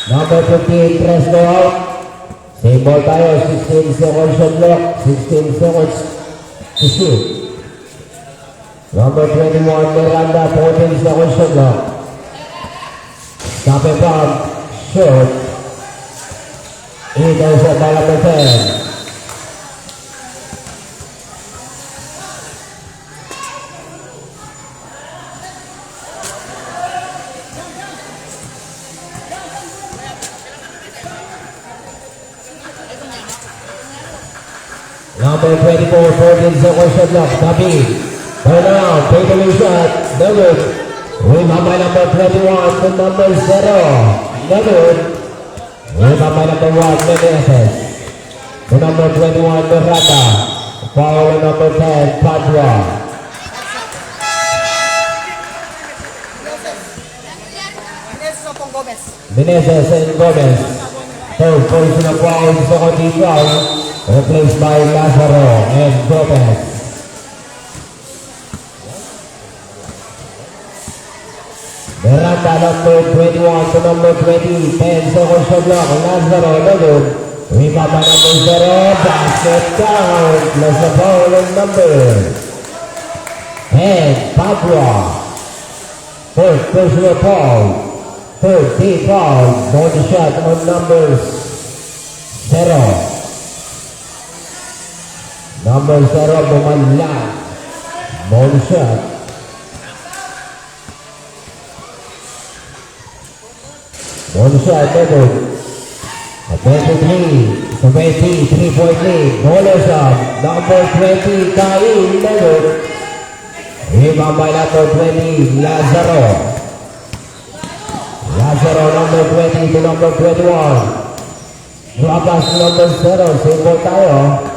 Number 15, Fresco out. Same ball tayo, 16 seconds shot clock, 16 seconds to shoot. Number 21, Miranda, 14 seconds shot clock. Stop and pump, short. Intercept by number 10. Number 24, 14 seconds shot clock. David. Turn around. Take a new shot. David. Rebound by number 21 to number 0. David. Rebound by number 1. Meneses. To number 21, Miranda. Foul on number 10, Padua. Meneses and Gomez. Third personal foul, second team foul. Replaced by Lazaro and Gomez. Miranda number 21 to number 20, 10 seconds shot clock. Lazaro, Logan. Rebound by number 0, basket down. Plus the foul on number 10, Padua. Third personal foul. Third team foul. Body shot on number 0. Number 0, bumanlag. Ball shot. Ball shot, David. A 23, 3-point lead. Ball shot. Number 20, Cain, David. Rebound by number 20, Lazaro. Lazaro, number 20 to number 21. Drop pass number 0, simple tayo.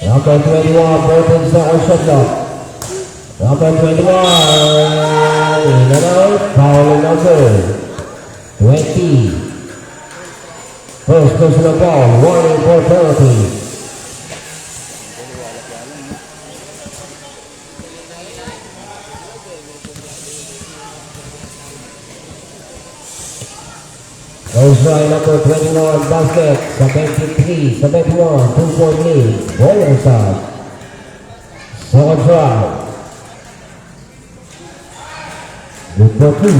Number 21, 14 seconds shot clock. Number 21, in and out, foul number 20. First personal foul, warning for penalty. Goes by number 21, basket, 73, 71, 2-point lead, ball shot. Second try. Good for 2.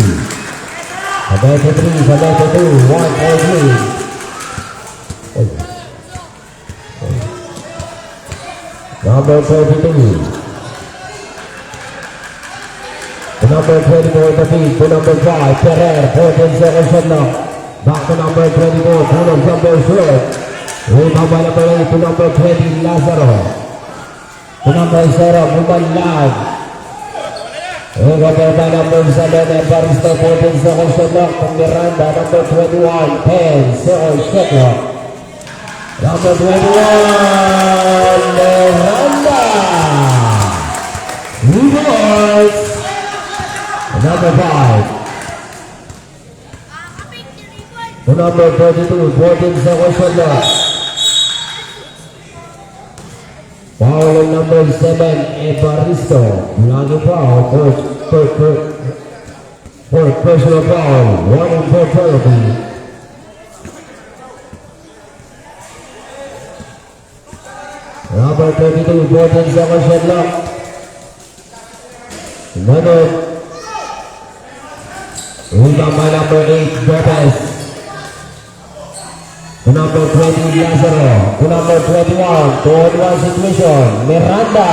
73, 72, 1-point lead. Number 32. To number 24, the feed. To number 5, Ferrer. 14 seconds shot clock. Back to number 24, Bruno jumper short. Rebound by number 8 to number 20, Lazaro. To number 0, Bumalag. Rebound by number 7, Evaristo. 14 seconds shot clock. From Miranda, number 21, 10 seconds shot clock. Number 21, Miranda. Rewards. Number 5. To number 32, 14 seconds shot clock. Foul on number 7, Evaristo. Lagi foul, for personal foul, 1 and 4 penalty. Number 32, 14 seconds shot clock. Leonard. Rebound by number 8, Lopez. To number 20, Lazaro. To number 21, 2-on-1 situation, Miranda.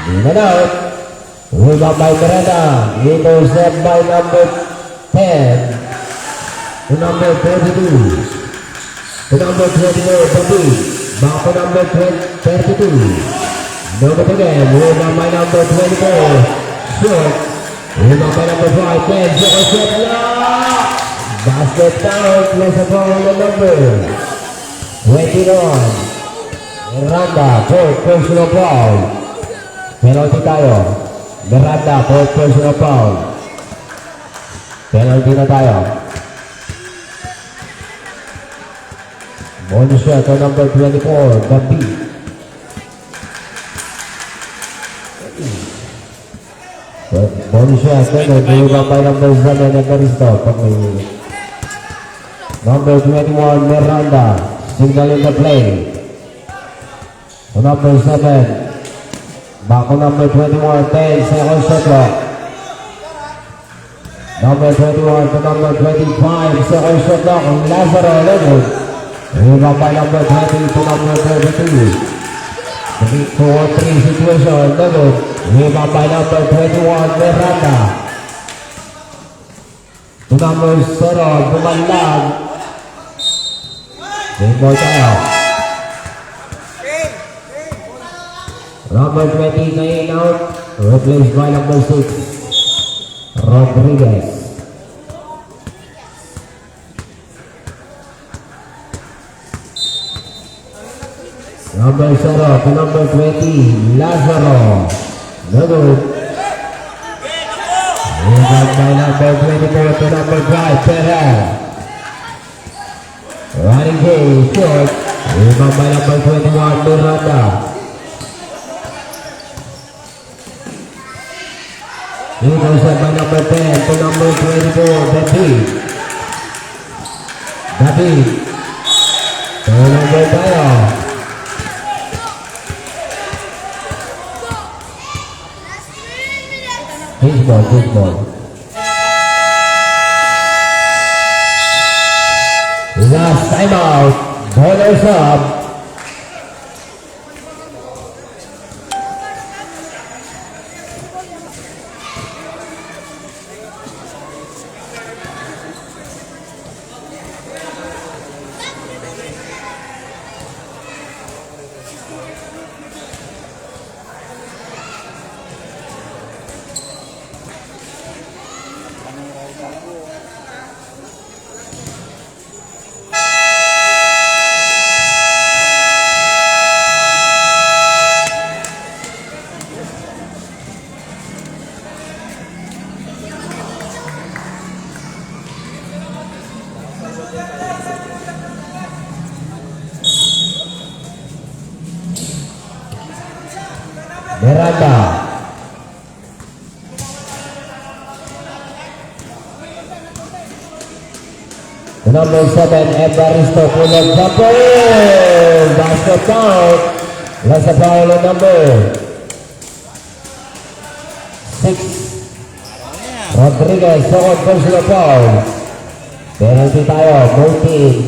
In and out. Rebound by Miranda. Intercept by number 10. To number 32. To number 24, Bobby. Back to number 32. Noted again. Rebound by number 24. Short. Rebound by number 5, 10 seconds shot clock. Basket count, plus a foul on the number 21. Miranda, fourth personal foul. Penalty tayo. Miranda, fourth personal foul. Penalty na tayo. Bonus shot on number 24, Gabi. Bonus shot, rebound by number 7, Evaristo. Number 21, Miranda, signal in the play. To number 7, back to number 21, 10 seconds shot clock. Number 21 to number 25, seconds shot clock, Lazaro Leonard. Rebound by number 20 to number 32. 2-3 situation, Leonard. Rebound by number 21, Miranda. To number 0, Bumalag. Game ball tayo. Number 20 na out. Replaced by number 6, Rodriguez. Number 0 to number 20, Lazaro. Good. Rebound by number 24 to number 5, Ferrer. Running game, short. Rebound by number 21, Miranda. Intercept by number 10 to number 24, David. Turnover tayo. His ball. Last time out, ballers up. Miranda. Number 7, Evaristo, pull up jumper. Basket count. That's a foul on number 6. Rodriguez, second personal foul. Penalty tayo,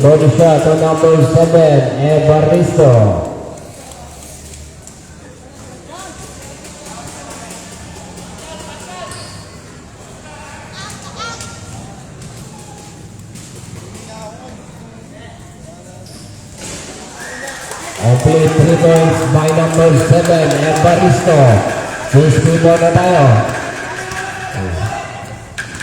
body shot on number 7, Evaristo. Complete 3 points by number 7, Evaristo. 60 mo na tayo.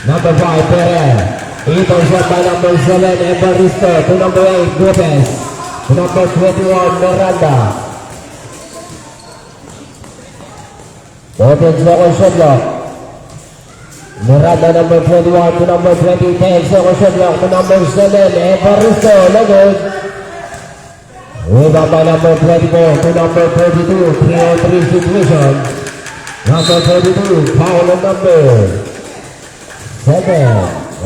Number 5, Perez. Intercept by number 7, Evaristo. To number 8, Gomez. To number 21, Miranda. 14 second shot clock. Miranda number 21 to number 20, 10 second shot clock to number 7, Evaristo. No good. Rebound by number 24 to number 32, 3-on-3 situation. Number 32, foul on number 7,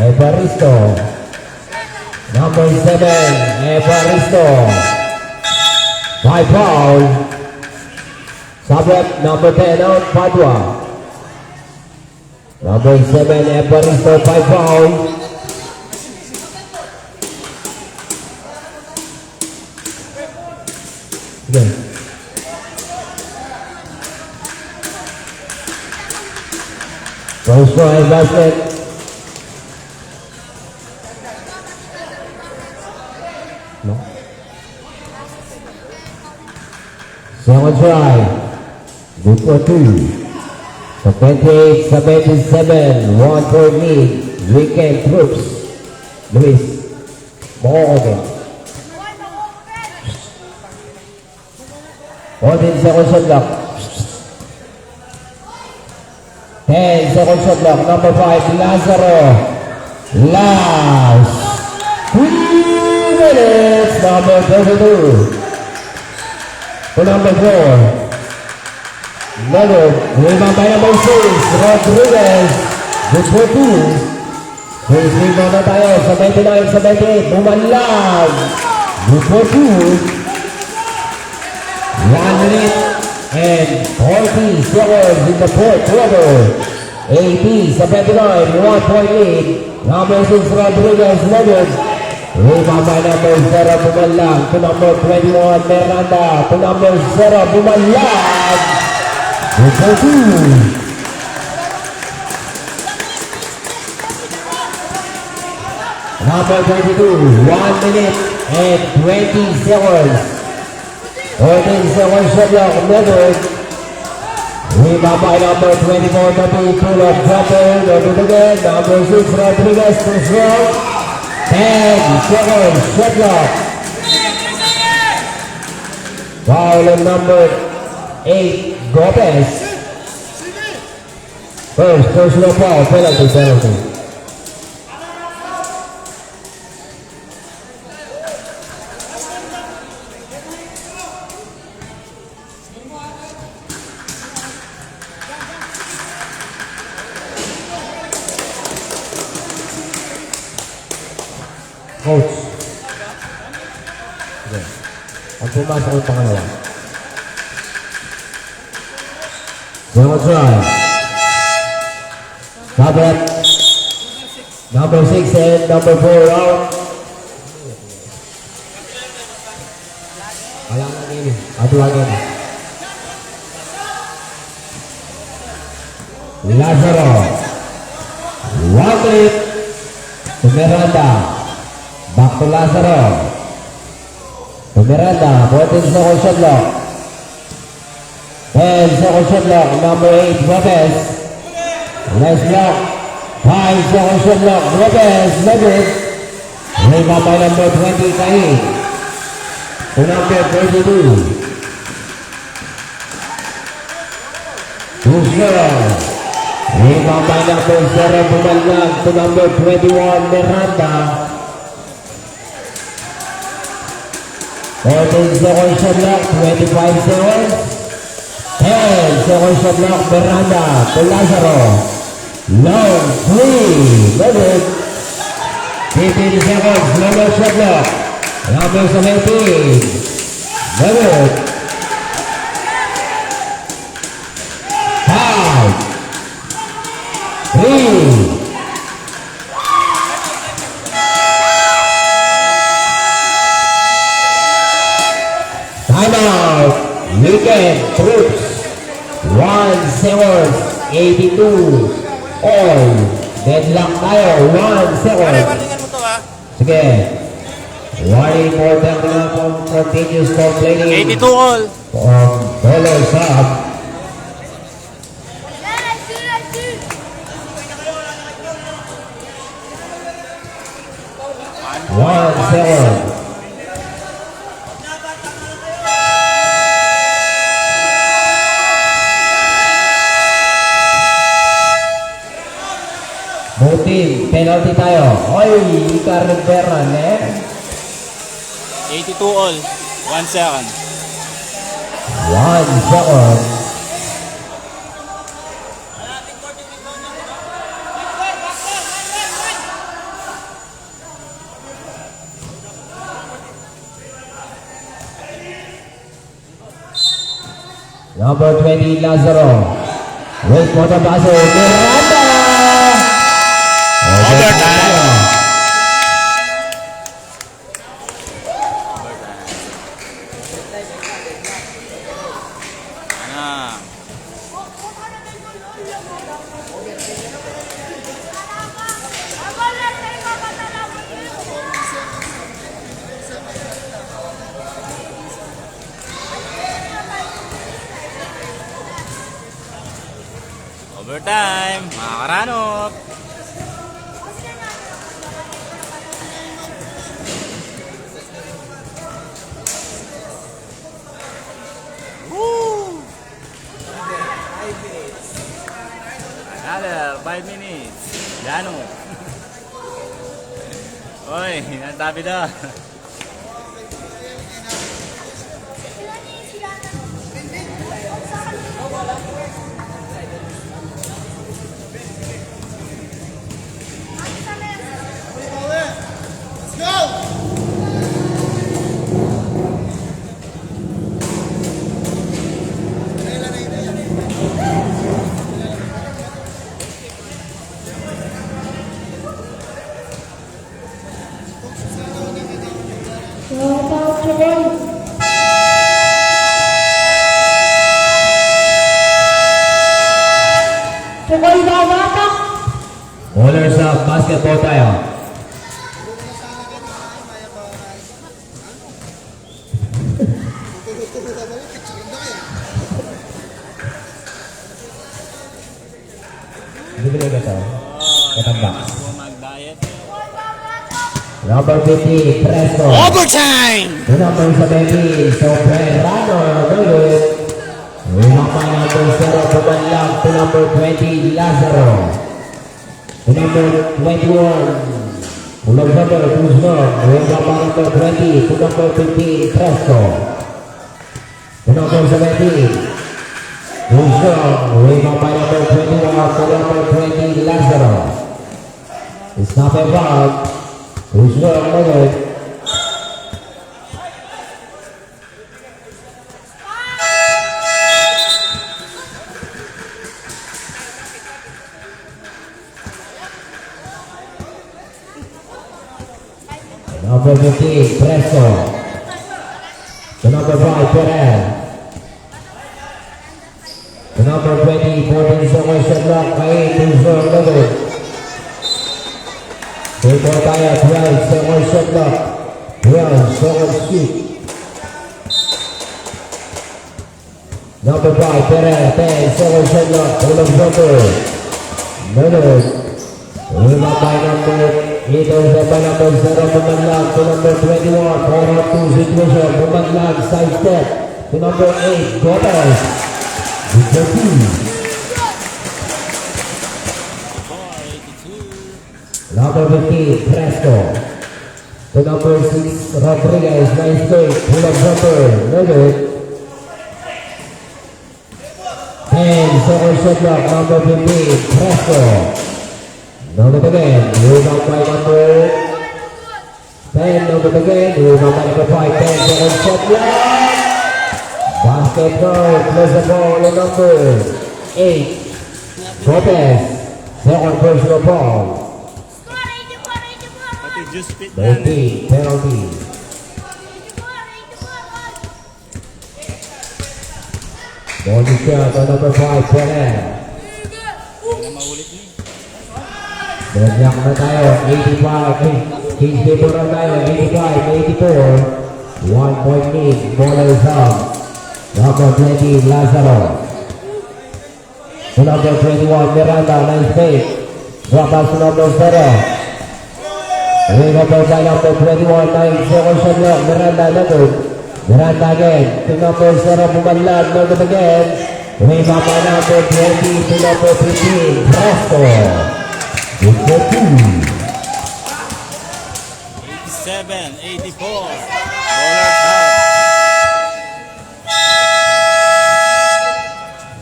Evaristo. Number 7, Evaristo. By foul. Subject number 10 out, Padua. Number 7, Evaristo by foul. Sige. First try basket. No. Second try. Good for 2. So 28-77, 1 point lead. Weekend troops. Luis. Morgan. 14 second shot clock. 10 second shot clock. Number 5, Lazaro. Last 3 minutes. Number 32. To number 4. Leonard. Rebound by number 6, Rodriguez. Good for 2. First rebound na tayo sa 29-78. Bumalag. Good for 2. 1 minute and 40 seconds in the fourth quarter. 80 sa 29, 1 point lead. Number 6, Rodriguez, Leonard. Rebound by number 0, Bumalag. To number 21, Miranda. To number 0, Bumalag. Good for 2. Number 22, 1 minute and 20 seconds. 14 seconds shot clock, Leonard. Rebound by number 24, Tabi, pull up jumper, Leonard again. Number 6, Rodriguez, to throw. 10 seconds shot clock. Foul on number 8, Gomez. First personal foul, penalty. Coach. Okay. Ang pumasok yung pangalawa. Second try. Tablet. Number 6 and number 4 out. Alam na game. Ato lagi. Lazaro. 1 minute. To Miranda. Back to Lazaro. To Miranda. 14 second shot clock. 10 second shot clock. Number 8, Lopez. Nice block. 5 second shot clock. Lopez. Leonard. Rebound by number 20, Cain. To number 32. Tushner. Rebound by number 0, Bumalag. To number 21, Miranda. 14 second shot clock, 25 seconds. 10 second shot clock, Miranda to Lazaro. Long 3, Leonard. 15 seconds, Leonard shot clock. Number 17, Leonard. 5, 3, timeout. Weekend troops. 1 seconds. 82. All. Deadlock tayo. 1 second. Balikan mo to ha. Sige. Warning for the continuous complaining 82 all. Color Sub. 1-7. Buti, penalty tayo. Oy, Icar Rivera, eh? 82 all. 1 second. 1 second. Number 20, Lazaro. Wait for the baso. Miranda! Overtime. Ah. Overtime, mga karanop. Woo! Another 5 minutes. Yano. Oy, ang tabi daw. Color Sub, basketball tayo. Bibili ka ito. Katambak. Mag-diet. Number 50, Presto. Overtime! The number 70, Soprano. Good. Number 0, Pumanlang. To number 20, Lazaro. To number 21, Pulang number Kuzma. Number 20, to number 15, Presto. To number 17, Kuzma. Number 21, to number 20, Lazaro. It's not a bug. Kuzma, good. Number 15, Presto. To number 5, Perez. To number 20, 14 seconds shot clock. Kain, Kuzma, good. Take tayo, 12 seconds shot clock. 12 seconds shoot. Number 5, Perez, 10 seconds shot clock. Tulog number. Minute. Lima by number 8 by number 0, Pumanlang. To number 21, 4-2 situation. Pumanlang, side step. To number 8, Gomez. Number 2. 482. Number 15, Presto. To number 6, Rodriguez, nice take. Pull up jumper, Leonard. 10 seconds shot clock, number 15, Presto. Number again, move out by number 10, number again, move out by number 5, 10 seconds shot clock. Basket ball, close the ball on number 8, Gomez. Second personal ball. Pati juice fit na. 30, penalty. Ball shot on number 5, Perez. Wala maulit ni. Bigyan na tayo, 85, Kings Paper on 85-84. 1 point lead. Ballers up. Number 20, Lazaro. To number 21, Miranda, nice fake. Drop pass to number 0. Ring up by number 21, 9 seconds shot clock. Miranda lagot. Miranda again. To number 0, Bumalad. Lagot again. Ring up by number 20 to number 15, Presto. Good for 2. 87-84. Ballers up.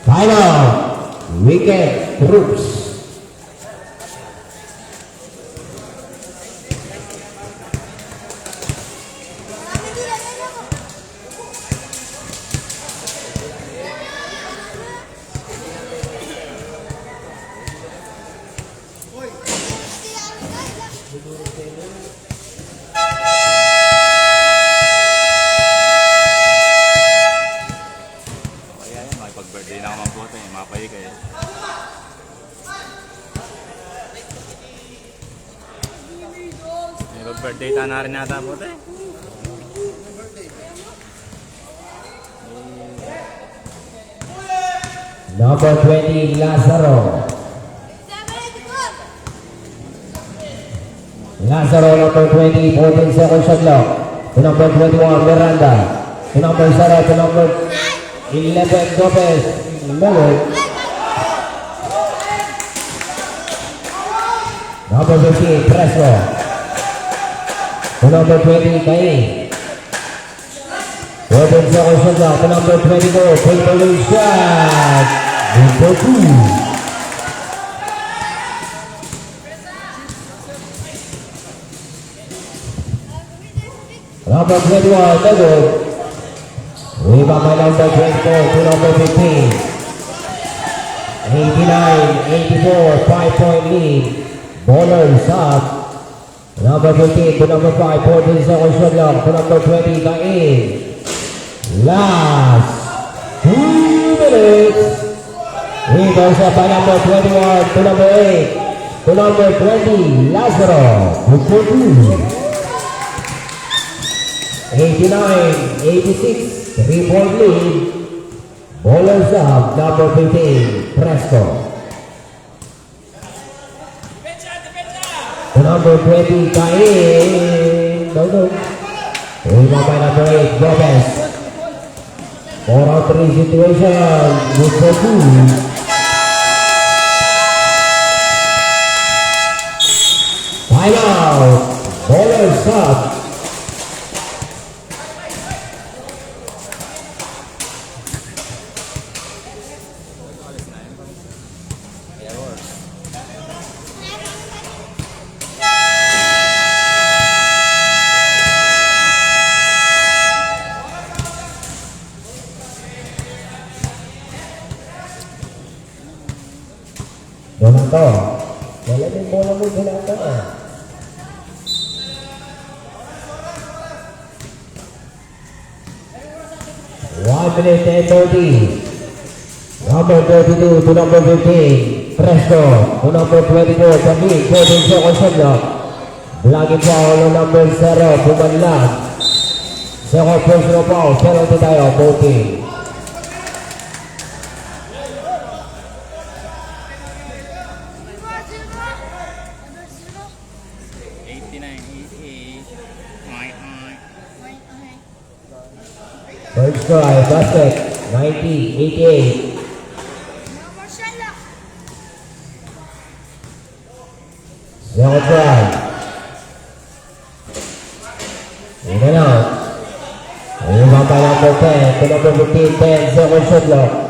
Final. Wicket Groups. Kaya yan, makipag-birthday na ako mga bote. Mapay kayo. May pag-birthday ta na rin nata bote. Number 20, Lazaro. Lazaro, number 20, 14 seconds shot clock. To number 21, Miranda. To number 0, to number 11, Lopez. Miller. Number 15, Presto. To number 20, Cain. 14 seconds shot clock. To number 24, paper shot. Number 2. Number 21, Lagot. Rebound by number 24 to number 15. 89-84, 5-point lead. Ballers up. Number 15 to number 5, 14 seconds shot clock to number 20, Cain. Last 2 minutes. Rebound up by number 21 to number 8 to number 20, Lazaro. Good for 2. 89-86, 3-point lead. Ballers up, number 15, Presto. To number 20, Cain. No. Rebound by number 8, Lopez. 4-on-3 situation, good for 2. Timeout, ballers up. Donato, boleh din bola mo Donato. One minute and 30. Number 32 to number 15, Presto. To number 24, Camille, 14 seconds shot clock. Blocking foul on number 0, Bumanlag. Second personal foul, penalty tayo, both teams. 89-88. First try, basket, 90-88. Second try. In and out. Rebound by number 10 to number 15, 10 second shot clock.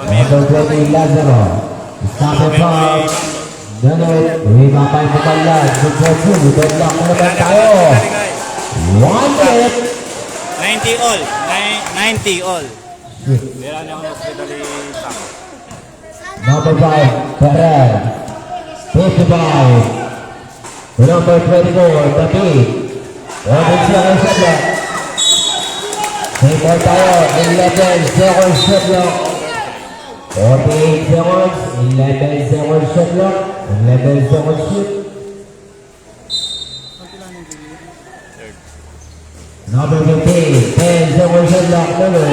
Number 20, Lazaro. Stop and pass. Ganun. Rebound by Bumalad. Good for 2. Good luck na naman tayo. 1 minute. 90 all. 90 all. Meron niya akong hospital sa Number 5, Ferrer. 55. To number 24, David. 11 seconds shot clock. Take more tayo. 11 seconds shot clock. 48 seconds, 11 seconds shot clock, 11 seconds shoot. Number 15, 10 seconds shot clock, number.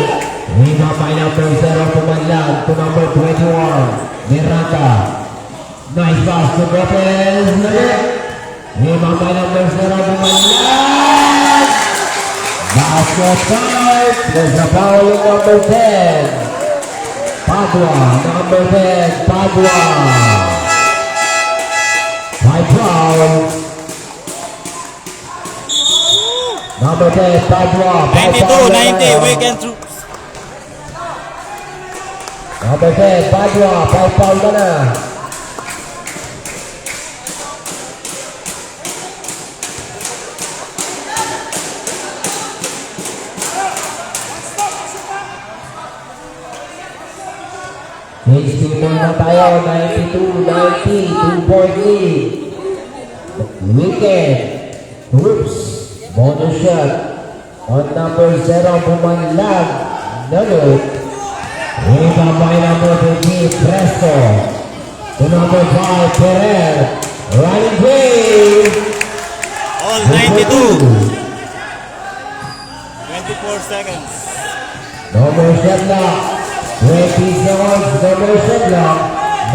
Rebound by number 0 pumadlag to number 21, Miranda. Nice pass to Lopez, number. Rebound by number 0 pumadlag. Basket time, there's a foul in number 10. Padua, number 10, Padua. By foul. Number 10, Padua. 92, 90, weekend troops. Number 10, Padua, by foul ka na. H2 na tayo, 92-90, 2-point lead. Weekend, Hoops, bonus shot on number 0, Bumanlag, Nugget. Rebound by number 15, Presto. To number 5, Ferrer, running play. All 92. 24 seconds. Number shot lock. 20 seconds, number shot lock.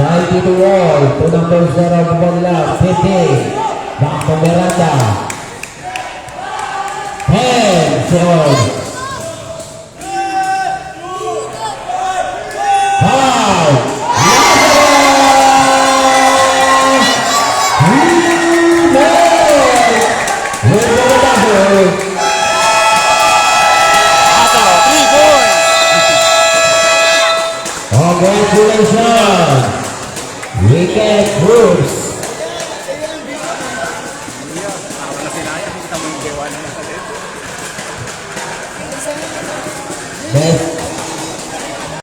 92 all to number 0, Bumanlag, 15. Back to Miranda. 10 seconds. Foul. Asaro, 3 points. Congratulations! Weekend Groups! Best